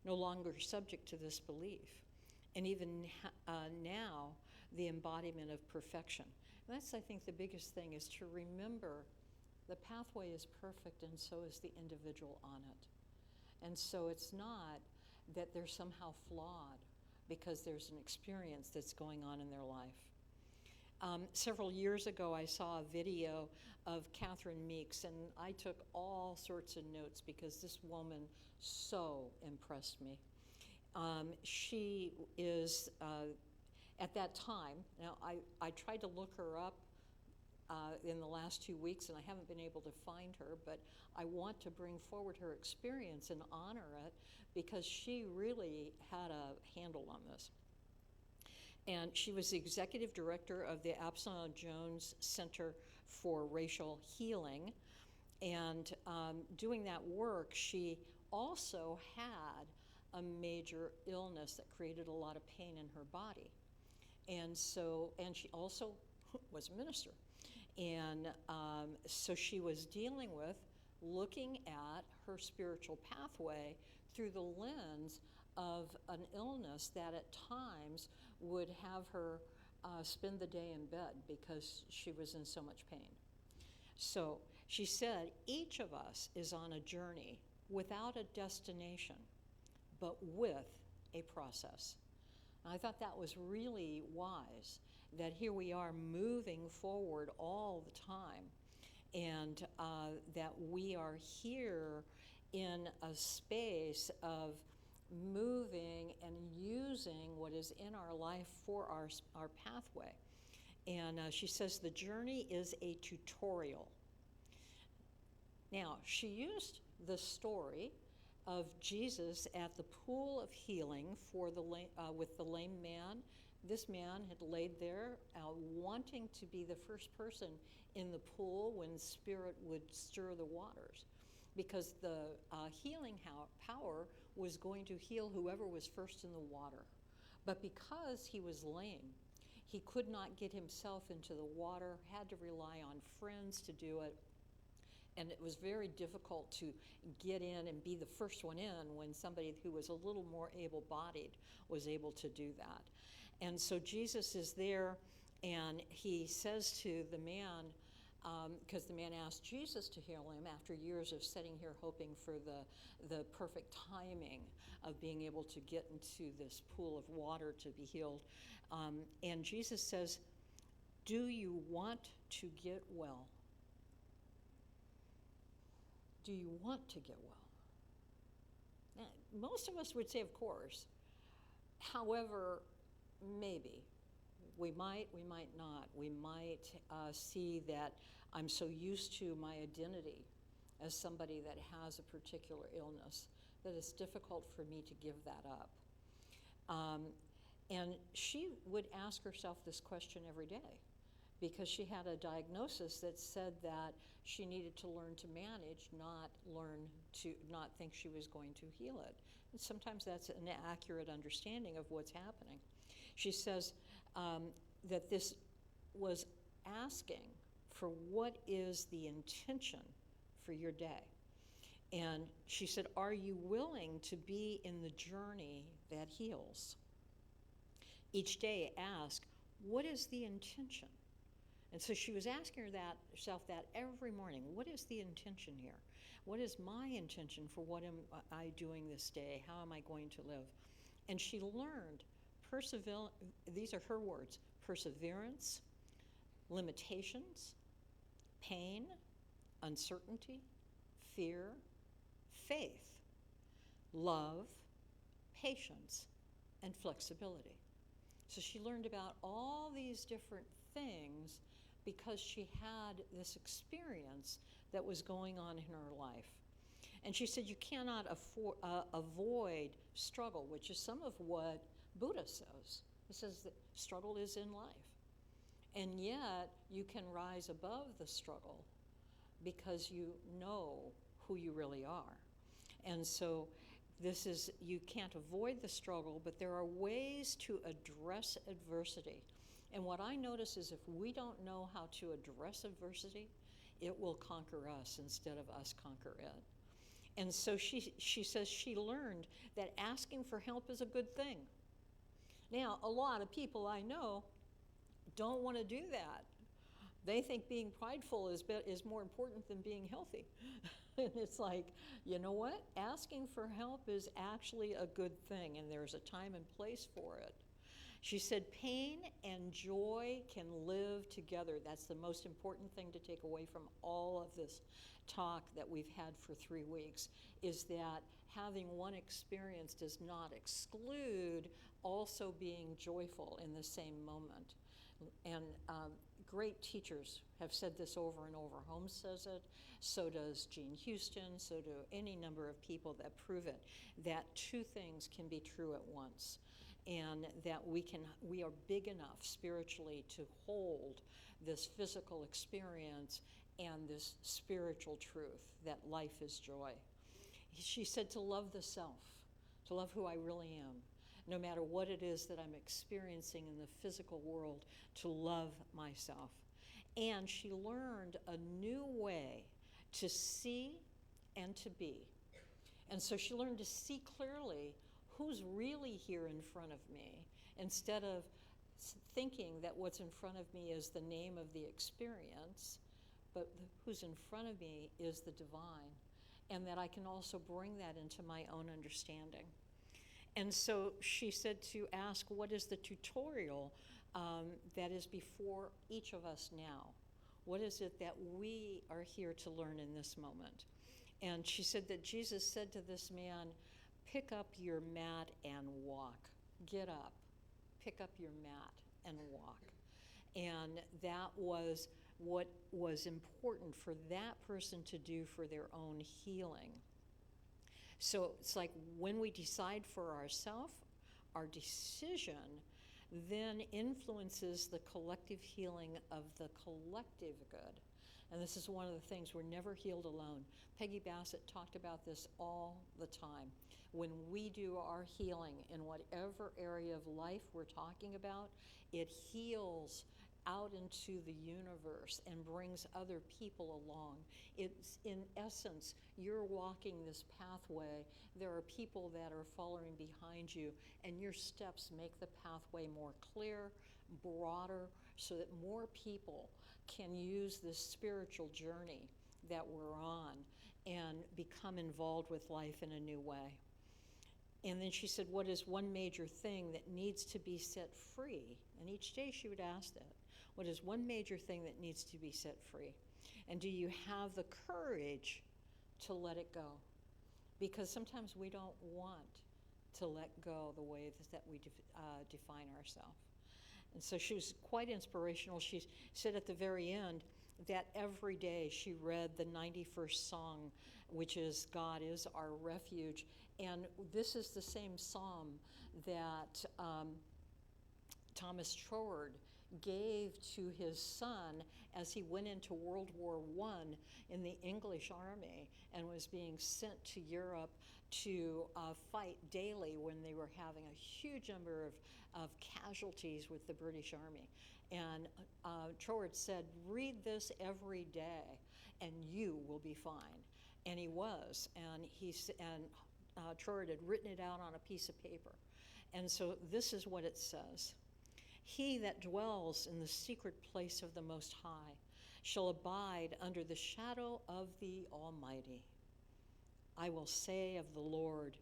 [SPEAKER 1] no longer subject to this belief. And even now, the embodiment of perfection. And that's, I think, the biggest thing, is to remember the pathway is perfect, and so is the individual on it. And so it's not that they're somehow flawed because there's an experience that's going on in their life. Several years ago, I saw a video of Catherine Meeks, and I took all sorts of notes because this woman so impressed me. She is, at that time, now I tried to look her up in the last 2 weeks, and I haven't been able to find her, but I want to bring forward her experience and honor it because she really had a handle on this. And she was the executive director of the Absalom Jones Center for Racial Healing. And doing that work, she also had a major illness that created a lot of pain in her body. And she also was a minister. And so she was dealing with looking at her spiritual pathway through the lens of an illness that at times would have her spend the day in bed because she was in so much pain. So she said, each of us is on a journey without a destination, but with a process. And I thought that was really wise, that here we are moving forward all the time, and that we are here in a space of moving and using what is in our life for our pathway. And she says the journey is a tutorial. Now, she used the story of Jesus at the pool of healing for with the lame man. This man had laid there wanting to be the first person in the pool when Spirit would stir the waters, because the healing power was going to heal whoever was first in the water. But because he was lame, he could not get himself into the water, had to rely on friends to do it, and it was very difficult to get in and be the first one in when somebody who was a little more able-bodied was able to do that. And so Jesus is there, and he says to the man, because the man asked Jesus to heal him after years of sitting here hoping for the perfect timing of being able to get into this pool of water to be healed. And Jesus says, "Do you want to get well? Do you want to get well?" Now, most of us would say, of course. However, maybe. We might not. We might see that I'm so used to my identity as somebody that has a particular illness that it's difficult for me to give that up. And she would ask herself this question every day because she had a diagnosis that said that she needed to learn to manage, not think she was going to heal it. And sometimes that's an accurate understanding of what's happening. She says that this was asking for what is the intention for your day. And she said, are you willing to be in the journey that heals? Each day ask, what is the intention? And so she was asking herself that every morning. What is the intention here? What is my intention for what am I doing this day? How am I going to live? And she learned these are her words: perseverance, limitations, pain, uncertainty, fear, faith, love, patience, and flexibility. So she learned about all these different things because she had this experience that was going on in her life. And she said you cannot avoid struggle, which is some of what Buddha says. He says that struggle is in life. And yet you can rise above the struggle because you know who you really are. And so you can't avoid the struggle, but there are ways to address adversity. And what I notice is if we don't know how to address adversity, it will conquer us instead of us conquer it. And so she says she learned that asking for help is a good thing. Now, a lot of people I know don't want to do that. They think being prideful is more important than being healthy. And it's like, you know what? Asking for help is actually a good thing, and there's a time and place for it. She said, pain and joy can live together. That's the most important thing to take away from all of this talk that we've had for 3 weeks, is that having one experience does not exclude also being joyful in the same moment. And great teachers have said this over and over. Holmes says it, so does Jean Houston, so do any number of people that prove it, that two things can be true at once, and that we are big enough spiritually to hold this physical experience and this spiritual truth that life is joy. She said to love the self, to love who I really am, no matter what it is that I'm experiencing in the physical world, to love myself. And she learned a new way to see and to be. And so she learned to see clearly who's really here in front of me, instead of thinking that what's in front of me is the name of the experience, but who's in front of me is the divine, and that I can also bring that into my own understanding. And so she said to ask, what is the tutorial that is before each of us now? What is it that we are here to learn in this moment? And she said that Jesus said to this man, pick up your mat and walk. Get up, pick up your mat and walk. And that was what was important for that person to do for their own healing. So it's like when we decide for ourselves, our decision then influences the collective healing of the collective good. And this is one of the things, we're never healed alone. Peggy Bassett talked about this all the time. When we do our healing in whatever area of life we're talking about, it heals out into the universe and brings other people along. It's, in essence, you're walking this pathway. There are people that are following behind you, and your steps make the pathway more clear, broader, so that more people can use this spiritual journey that we're on and become involved with life in a new way. And then she said, what is one major thing that needs to be set free? And each day she would ask that. What is one major thing that needs to be set free? And do you have the courage to let it go? Because sometimes we don't want to let go the way that we define ourselves. And so she was quite inspirational. She said at the very end that every day she read the 91st song, which is God is our refuge. And this is the same psalm that Thomas Troward gave to his son as he went into World War I in the English Army and was being sent to Europe to fight daily when they were having a huge number of casualties with the British Army. And Troward said, read this every day and you will be fine. And he was, and Troward had written it out on a piece of paper. And so this is what it says. He that dwells in the secret place of the Most High shall abide under the shadow of the Almighty. I will say of the Lord,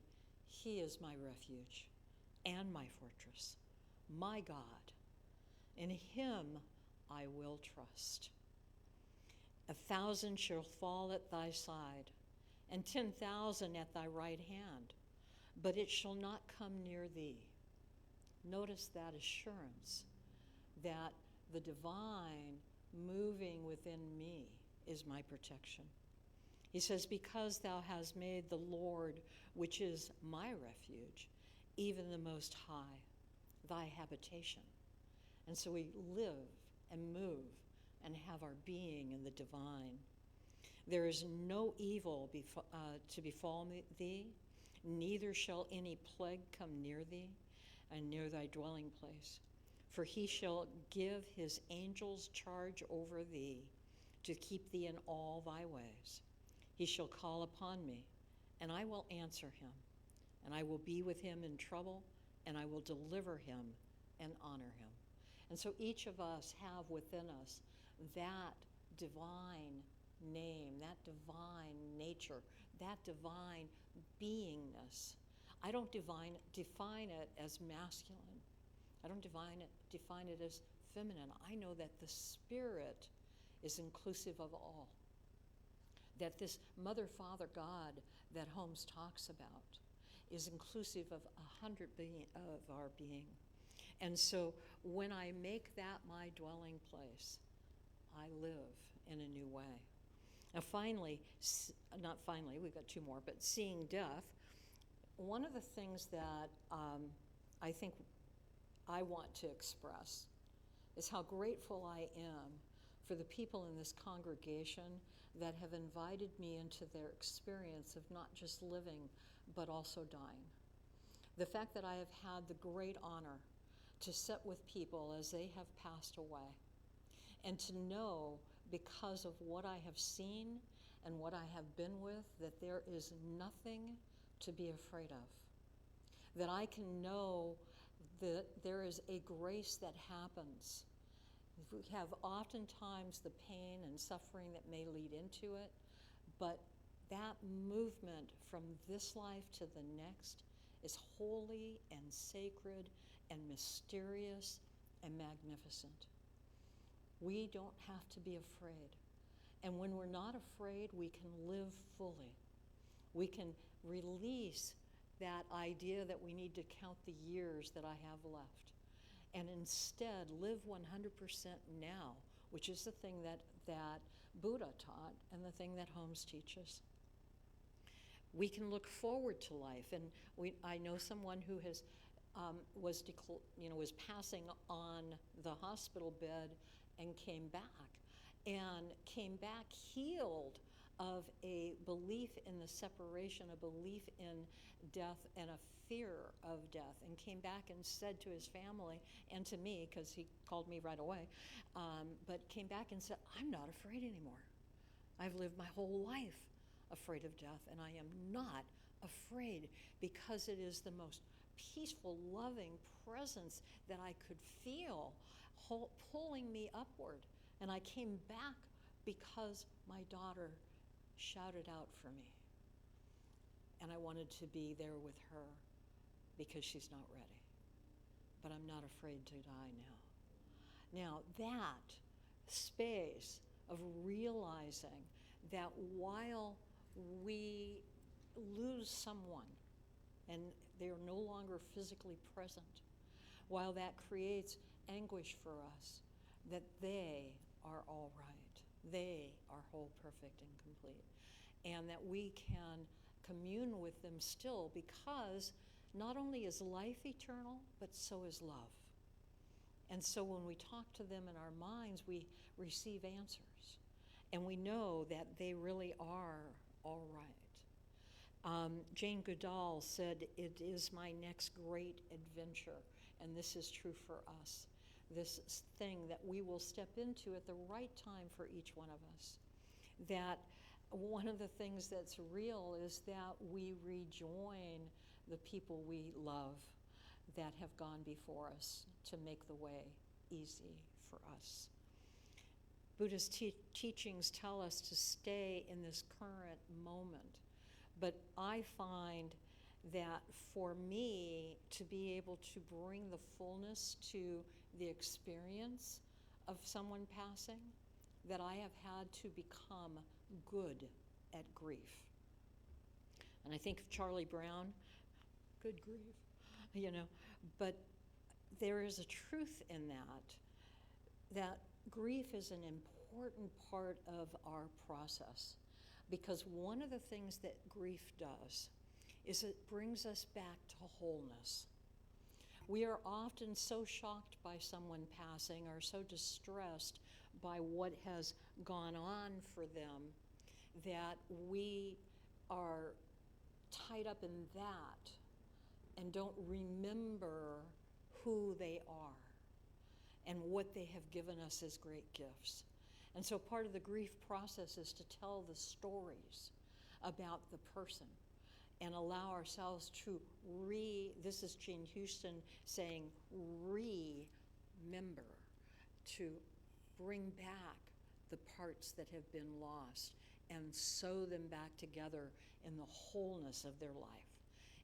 [SPEAKER 1] He is my refuge and my fortress, my God. In Him I will trust. 1,000 shall fall at thy side, and 10,000 at thy right hand, but it shall not come near thee. Notice that assurance that the divine moving within me is my protection. He says, because thou hast made the Lord, which is my refuge, even the Most High, thy habitation. And so we live and move and have our being in the divine. There is no evil to befall thee, neither shall any plague come near thee, and near thy dwelling place. For he shall give his angels charge over thee, to keep thee in all thy ways. He shall call upon me, and I will answer him, and I will be with him in trouble, and I will deliver him and honor him. And so each of us have within us that divine name, that divine nature, that divine beingness. I don't define it as masculine. I don't define it as feminine. I know that the Spirit is inclusive of all. That this Mother, Father, God that Holmes talks about is inclusive of 100 of our being. And so when I make that my dwelling place, I live in a new way. Now finally, not finally, we've got two more, but seeing death, one of the things that I think I want to express is how grateful I am for the people in this congregation that have invited me into their experience of not just living, but also dying. The fact that I have had the great honor to sit with people as they have passed away, and to know, because of what I have seen and what I have been with, that there is nothing to be afraid of. That I can know that there is a grace that happens. We have oftentimes the pain and suffering that may lead into it, but that movement from this life to the next is holy and sacred and mysterious and magnificent. We don't have to be afraid. And when we're not afraid, we can live fully. We can release that idea that we need to count the years that I have left, and instead live 100% now, which is the thing that Buddha taught and the thing that Holmes teaches. We can look forward to life, and I know someone who has was passing on the hospital bed and came back healed of a belief in the separation, a belief in death, and a fear of death, and came back and said to his family and to me, because he called me right away, but came back and said, I'm not afraid anymore. I've lived my whole life afraid of death, and I am not afraid, because it is the most peaceful, loving presence that I could feel pulling me upward. And I came back because my daughter shouted out for me. And I wanted to be there with her because she's not ready. But I'm not afraid to die now. Now, that space of realizing that while we lose someone and they are no longer physically present, while that creates anguish for us, that they are all right. They are whole, perfect, and complete. And that we can commune with them still, because not only is life eternal, but so is love. And so when we talk to them in our minds, we receive answers. And we know that they really are all right. Jane Goodall said, "It is my next great adventure." And this is true for us. This thing that we will step into at the right time for each one of us. That one of the things that's real is that we rejoin the people we love that have gone before us to make the way easy for us. Buddha's teachings tell us to stay in this current moment. But I find that for me to be able to bring the fullness to the experience of someone passing, that I have had to become good at grief. And I think of Charlie Brown, good grief, but there is a truth in that grief is an important part of our process, because one of the things that grief does is it brings us back to wholeness. We are often so shocked by someone passing, or so distressed by what has gone on for them, that we are tied up in that and don't remember who they are and what they have given us as great gifts. And so part of the grief process is to tell the stories about the person and allow ourselves to this is Jean Houston saying, remember, to bring back the parts that have been lost and sew them back together in the wholeness of their life.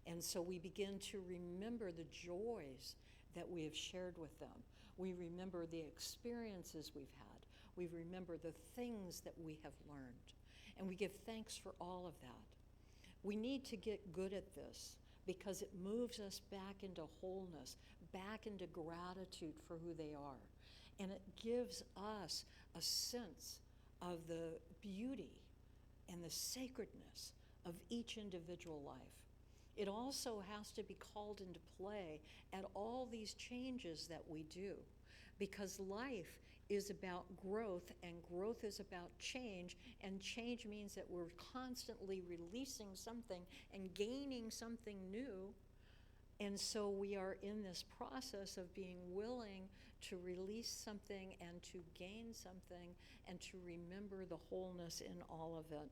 [SPEAKER 1] And so we begin to remember the joys that we have shared with them. We remember the experiences we've had. We remember the things that we have learned. And we give thanks for all of that. We need to get good at this because it moves us back into wholeness, back into gratitude for who they are. And it gives us a sense of the beauty and the sacredness of each individual life. It also has to be called into play at all these changes that we do, because life is about growth, and growth is about change, and change means that we're constantly releasing something and gaining something new. And so we are in this process of being willing to release something and to gain something and to remember the wholeness in all of it.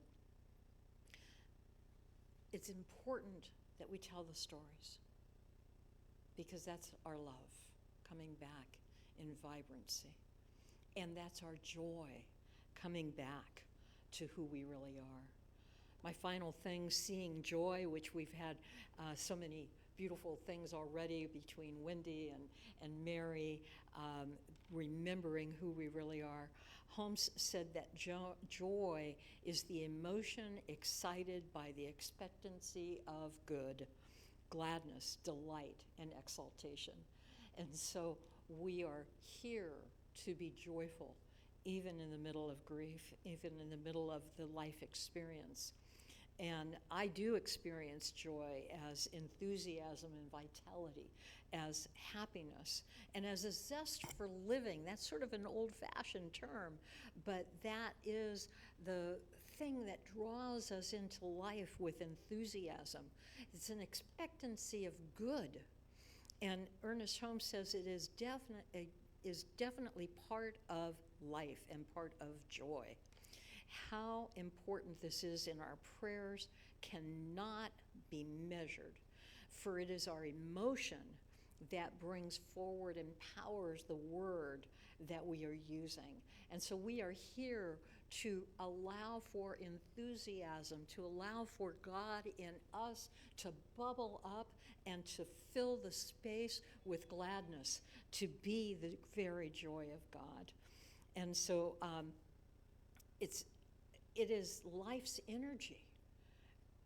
[SPEAKER 1] It's important that we tell the stories, because that's our love coming back in vibrancy. And that's our joy coming back to who we really are. My final thing, seeing joy, which we've had so many beautiful things already between Wendy and Mary, remembering who we really are. Holmes said that joy is the emotion excited by the expectancy of good, gladness, delight, and exaltation. And so we are here to be joyful, even in the middle of grief, even in the middle of the life experience. And I do experience joy as enthusiasm and vitality, as happiness, and as a zest for living. That's sort of an old-fashioned term, but that is the thing that draws us into life with enthusiasm. It's an expectancy of good. And Ernest Holmes says it is definitely part of life and part of joy. How important this is in our prayers cannot be measured, for it is our emotion that brings forward and powers the word that we are using. And so we are here to allow for enthusiasm, to allow for God in us to bubble up and to fill the space with gladness, to be the very joy of God. And so it is life's energy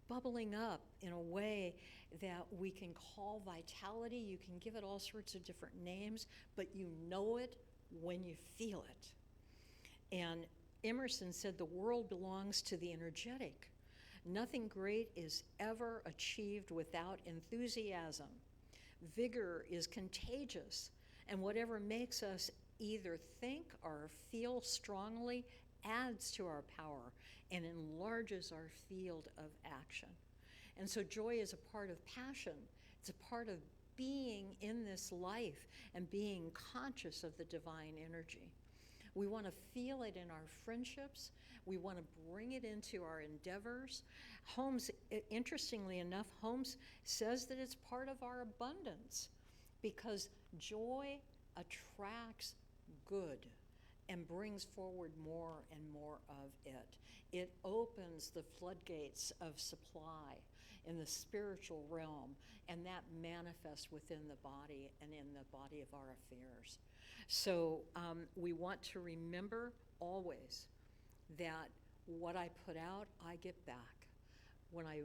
[SPEAKER 1] bubbling up in a way that we can call vitality. You can give it all sorts of different names, but you know it when you feel it. And Emerson said the world belongs to the energetic. Nothing great is ever achieved without enthusiasm. Vigor is contagious, and whatever makes us either think or feel strongly adds to our power and enlarges our field of action. And so joy is a part of passion. It's a part of being in this life and being conscious of the divine energy. We want to feel it in our friendships. We want to bring it into our endeavors. Holmes, interestingly enough, Holmes says that it's part of our abundance, because joy attracts good and brings forward more and more of it. It opens the floodgates of supply in the spiritual realm, and that manifests within the body and in the body of our affairs. So we want to remember always that what I put out, I get back. When I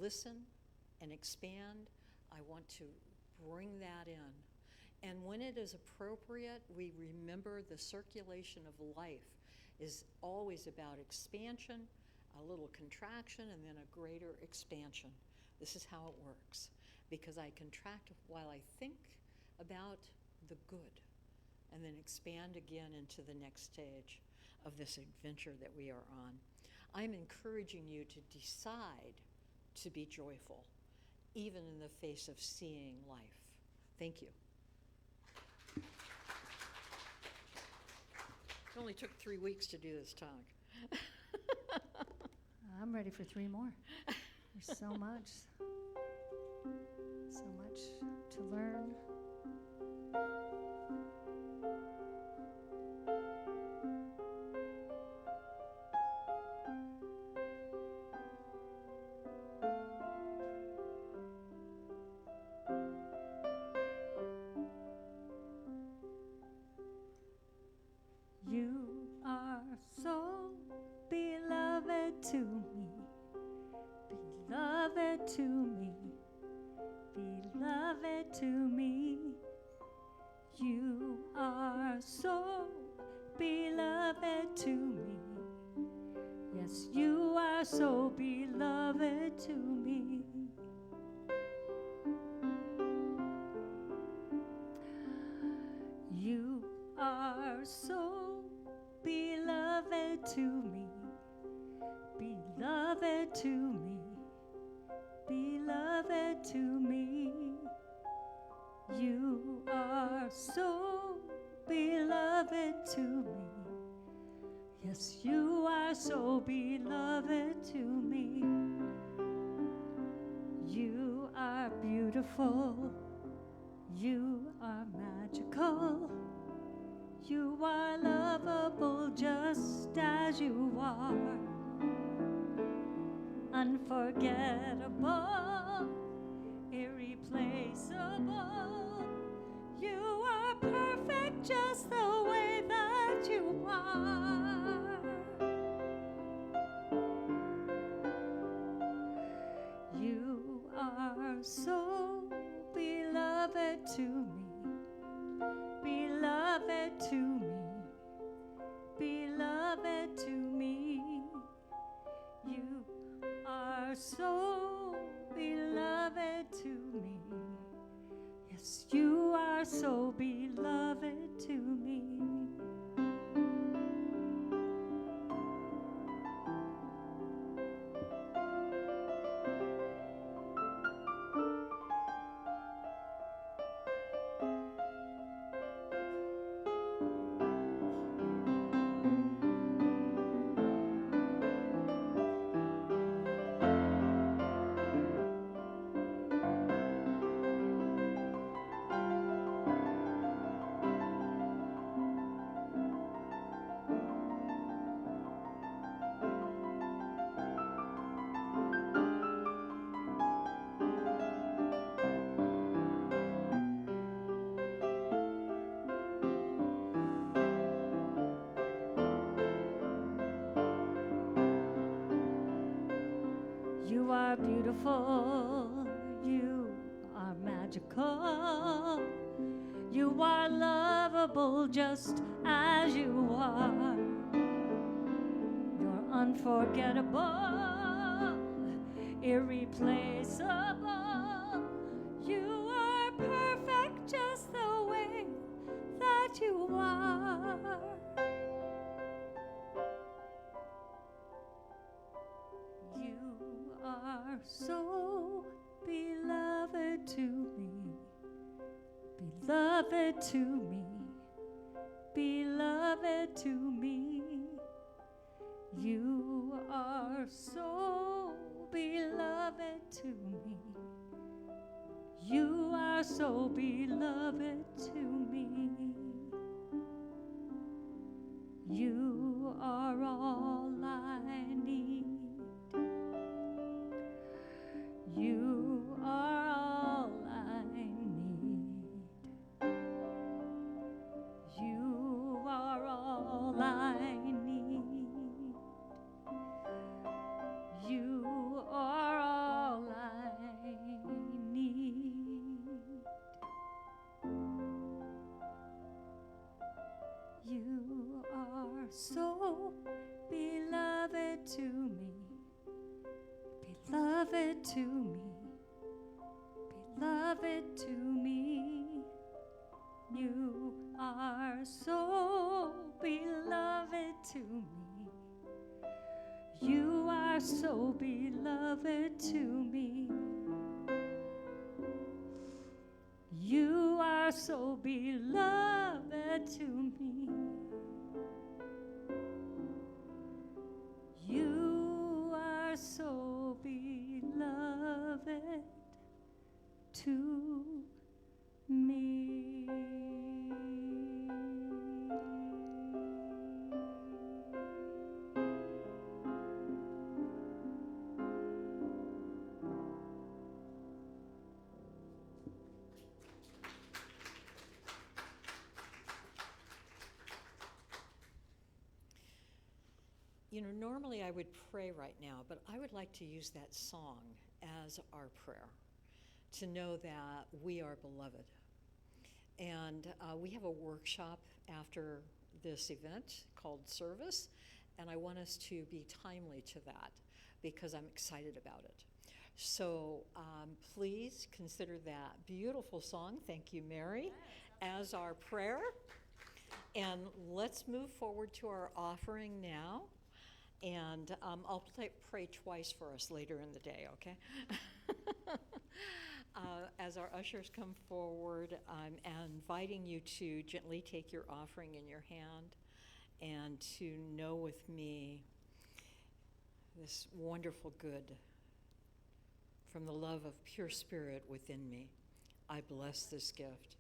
[SPEAKER 1] listen and expand, I want to bring that in. And when it is appropriate, we remember the circulation of life is always about expansion, a little contraction, and then a greater expansion. This is how it works, because I contract while I think about the good, and then expand again into the next stage of this adventure that we are on. I'm encouraging you to decide to be joyful, even in the face of seeing life. Thank you. It only took 3 weeks to do this talk.
[SPEAKER 2] I'm ready for 3 more. There's so much to learn. to me, beloved to me, beloved to me. You are so beloved to me. Yes, you are so beloved to me. You are so beloved to me, beloved to me, beloved to me. You are so beloved to me. Yes, you are so beloved to me. You are beautiful. You are magical. You are lovable just as you are. Unforgettable, irreplaceable. You are perfect just the way that you are. You are so beloved to me, beloved to me, beloved to me. You are so beloved to me. Yes, you are so beloved to me. You are beautiful, you are magical, you are lovable just as you are. You're unforgettable, irreplaceable. You are perfect just the way that you are. You are so beloved to me, beloved to me, beloved to me. You are so beloved to me. You are so beloved to me. You are all I need. You are all I need. You are all I need. You are all I need. You are so beloved to me, beloved to me, beloved to me. You are so beloved to me. You are so beloved to me. You are so beloved to me. You are so beloved to me.
[SPEAKER 1] Normally I would pray right now, but I would like to use that song as our prayer, to know that we are beloved. And we have a workshop after this event called Service, and I want us to be timely to that because I'm excited about it. So please consider that beautiful song, thank you, Mary, as our prayer. And let's move forward to our offering now. And I'll pray twice for us later in the day, okay? As our ushers come forward, I'm inviting you to gently take your offering in your hand and to know with me this wonderful good from the love of pure spirit within me. I bless this gift.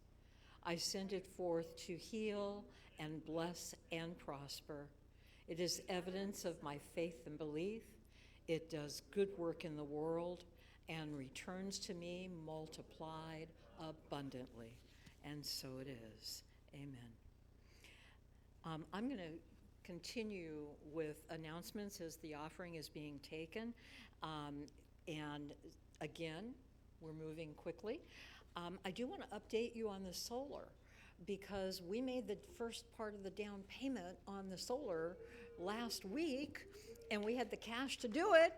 [SPEAKER 1] I send it forth to heal and bless and prosper. It is evidence of my faith and belief. It does good work in the world and returns to me multiplied abundantly. And so it is. Amen. I'm going to continue with announcements as the offering is being taken. And again, we're moving quickly. I do want to update you on the solar, because we made the first part of the down payment on the solar last week, and we had the cash to do it.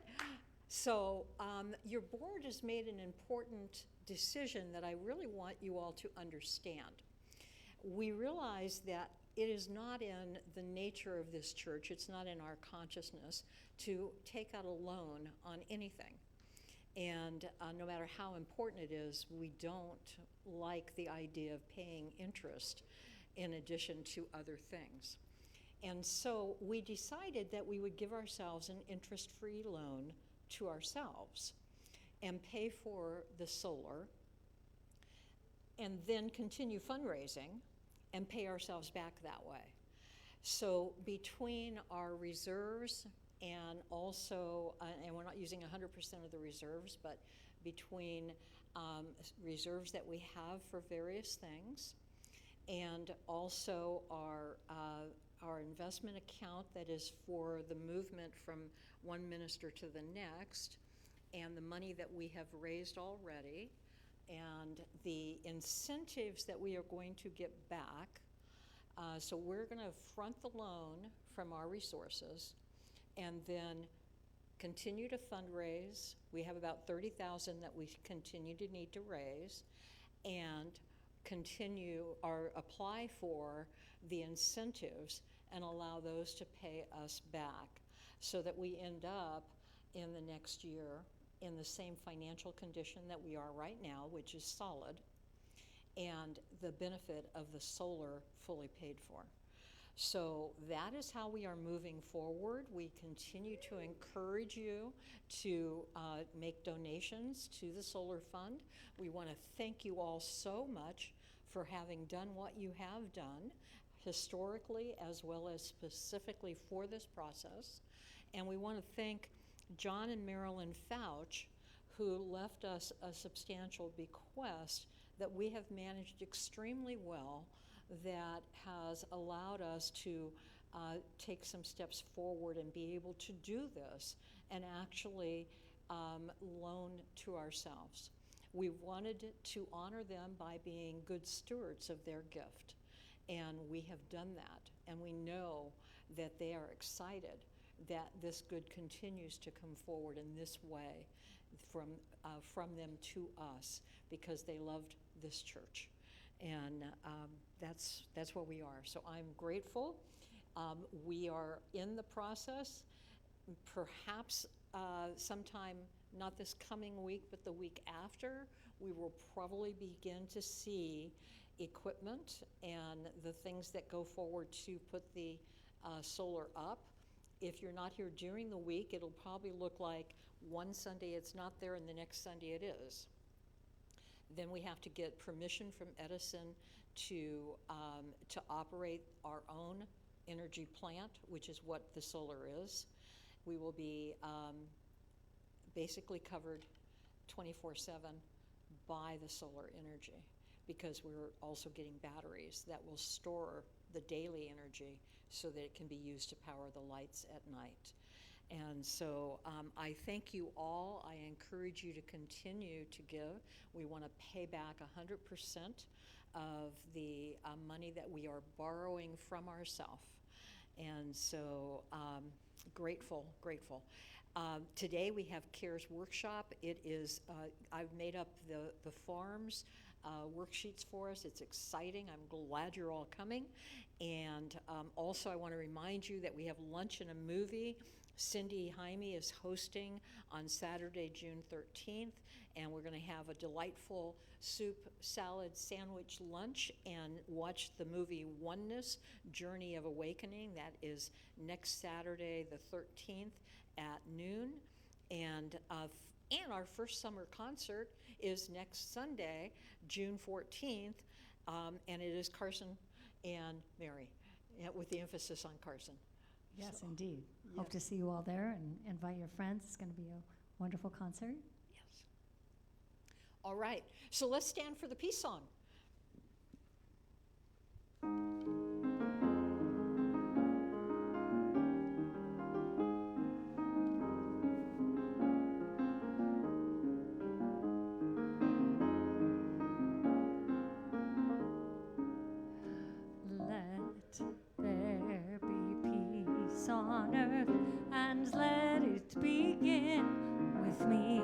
[SPEAKER 1] So your board has made an important decision that I really want you all to understand. We realize that it is not in the nature of this church, it's not in our consciousness to take out a loan on anything. And no matter how important it is, we don't like the idea of paying interest in addition to other things. And so we decided that we would give ourselves an interest-free loan to ourselves and pay for the solar and then continue fundraising and pay ourselves back that way. So between our reserves and also, and we're not using 100% of the reserves, but between reserves that we have for various things, and also our investment account that is for the movement from one minister to the next, and the money that we have raised already, and the incentives that we are going to get back. So we're going to front the loan from our resources and then continue to fundraise. We have about 30,000 that we continue to need to raise, and continue or apply for the incentives and allow those to pay us back, so that we end up in the next year in the same financial condition that we are right now, which is solid, and the benefit of the solar fully paid for. So that is how we are moving forward. We continue to encourage you to make donations to the Solar Fund. We want to thank you all so much for having done what you have done, historically as well as specifically for this process. And we want to thank John and Marilyn Fouch, who left us a substantial bequest that we have managed extremely well, that has allowed us to take some steps forward and be able to do this and actually loan to ourselves. We wanted to honor them by being good stewards of their gift, and we have done that, and we know that they are excited that this good continues to come forward in this way from them to us, because they loved this church. And that's where we are. So I'm grateful. We are in the process. Perhaps sometime, not this coming week, but the week after, we will probably begin to see equipment and the things that go forward to put the solar up. If you're not here during the week, it'll probably look like one Sunday it's not there and the next Sunday it is. Then we have to get permission from Edison to operate our own energy plant, which is what the solar is. We will be basically covered 24/7 by the solar energy, because we're also getting batteries that will store the daily energy so that it can be used to power the lights at night. And so I thank you all. I encourage you to continue to give. We want to pay back 100% of the money that we are borrowing from ourselves. And so grateful. Today we have CARES workshop. It is, I've made up the forms, worksheets for us. It's exciting. I'm glad you're all coming. And also I want to remind you that we have lunch and a movie. Cindy Jaime is hosting on Saturday, June 13th, and we're going to have a delightful soup, salad, sandwich lunch and watch the movie Oneness, Journey of Awakening. That is next Saturday, the 13th at noon. And our first summer concert is next Sunday, June 14th, and it is Carson and Mary, with the emphasis on Carson.
[SPEAKER 2] Yes,
[SPEAKER 1] So,
[SPEAKER 2] indeed.
[SPEAKER 1] yeah.
[SPEAKER 2] Hope to see you all there and invite your friends. It's going to be a wonderful concert.
[SPEAKER 1] Yes. All right, so let's stand for the peace song.
[SPEAKER 2] Let there be peace on earth, and let it begin with me.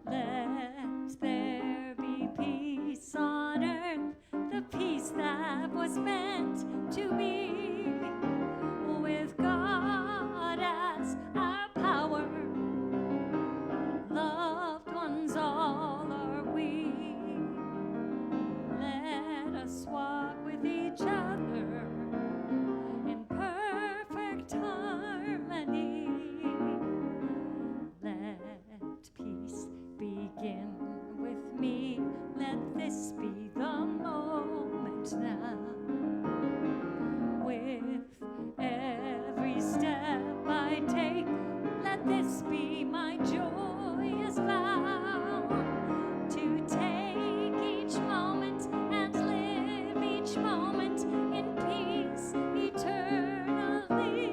[SPEAKER 2] Let there be peace on earth, the peace that was meant to be. With God as our power, loved ones all are we. Let us walk with each other in perfect harmony. Let peace begin with me. Let this be the moment now. With every step I take, let this be my joyous vow. To take each moment and live each moment in peace eternally.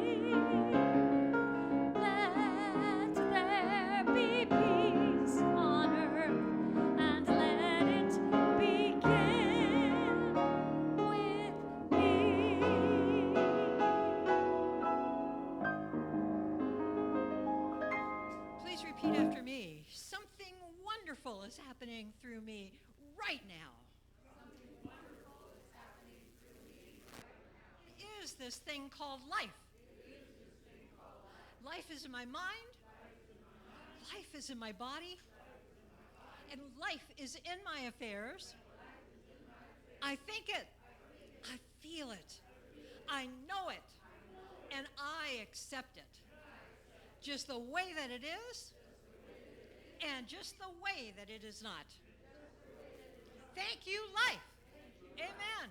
[SPEAKER 2] Let there be peace on earth, and let it begin with me.
[SPEAKER 1] Please repeat after me. Something wonderful is happening through me right now. It is this thing called life. Life is in my mind. Life is in my body. And life is in my affairs. I think it. I feel it. I know it. And I accept it. Just the way that it is, and just the way that it is not. Thank you, life. Amen.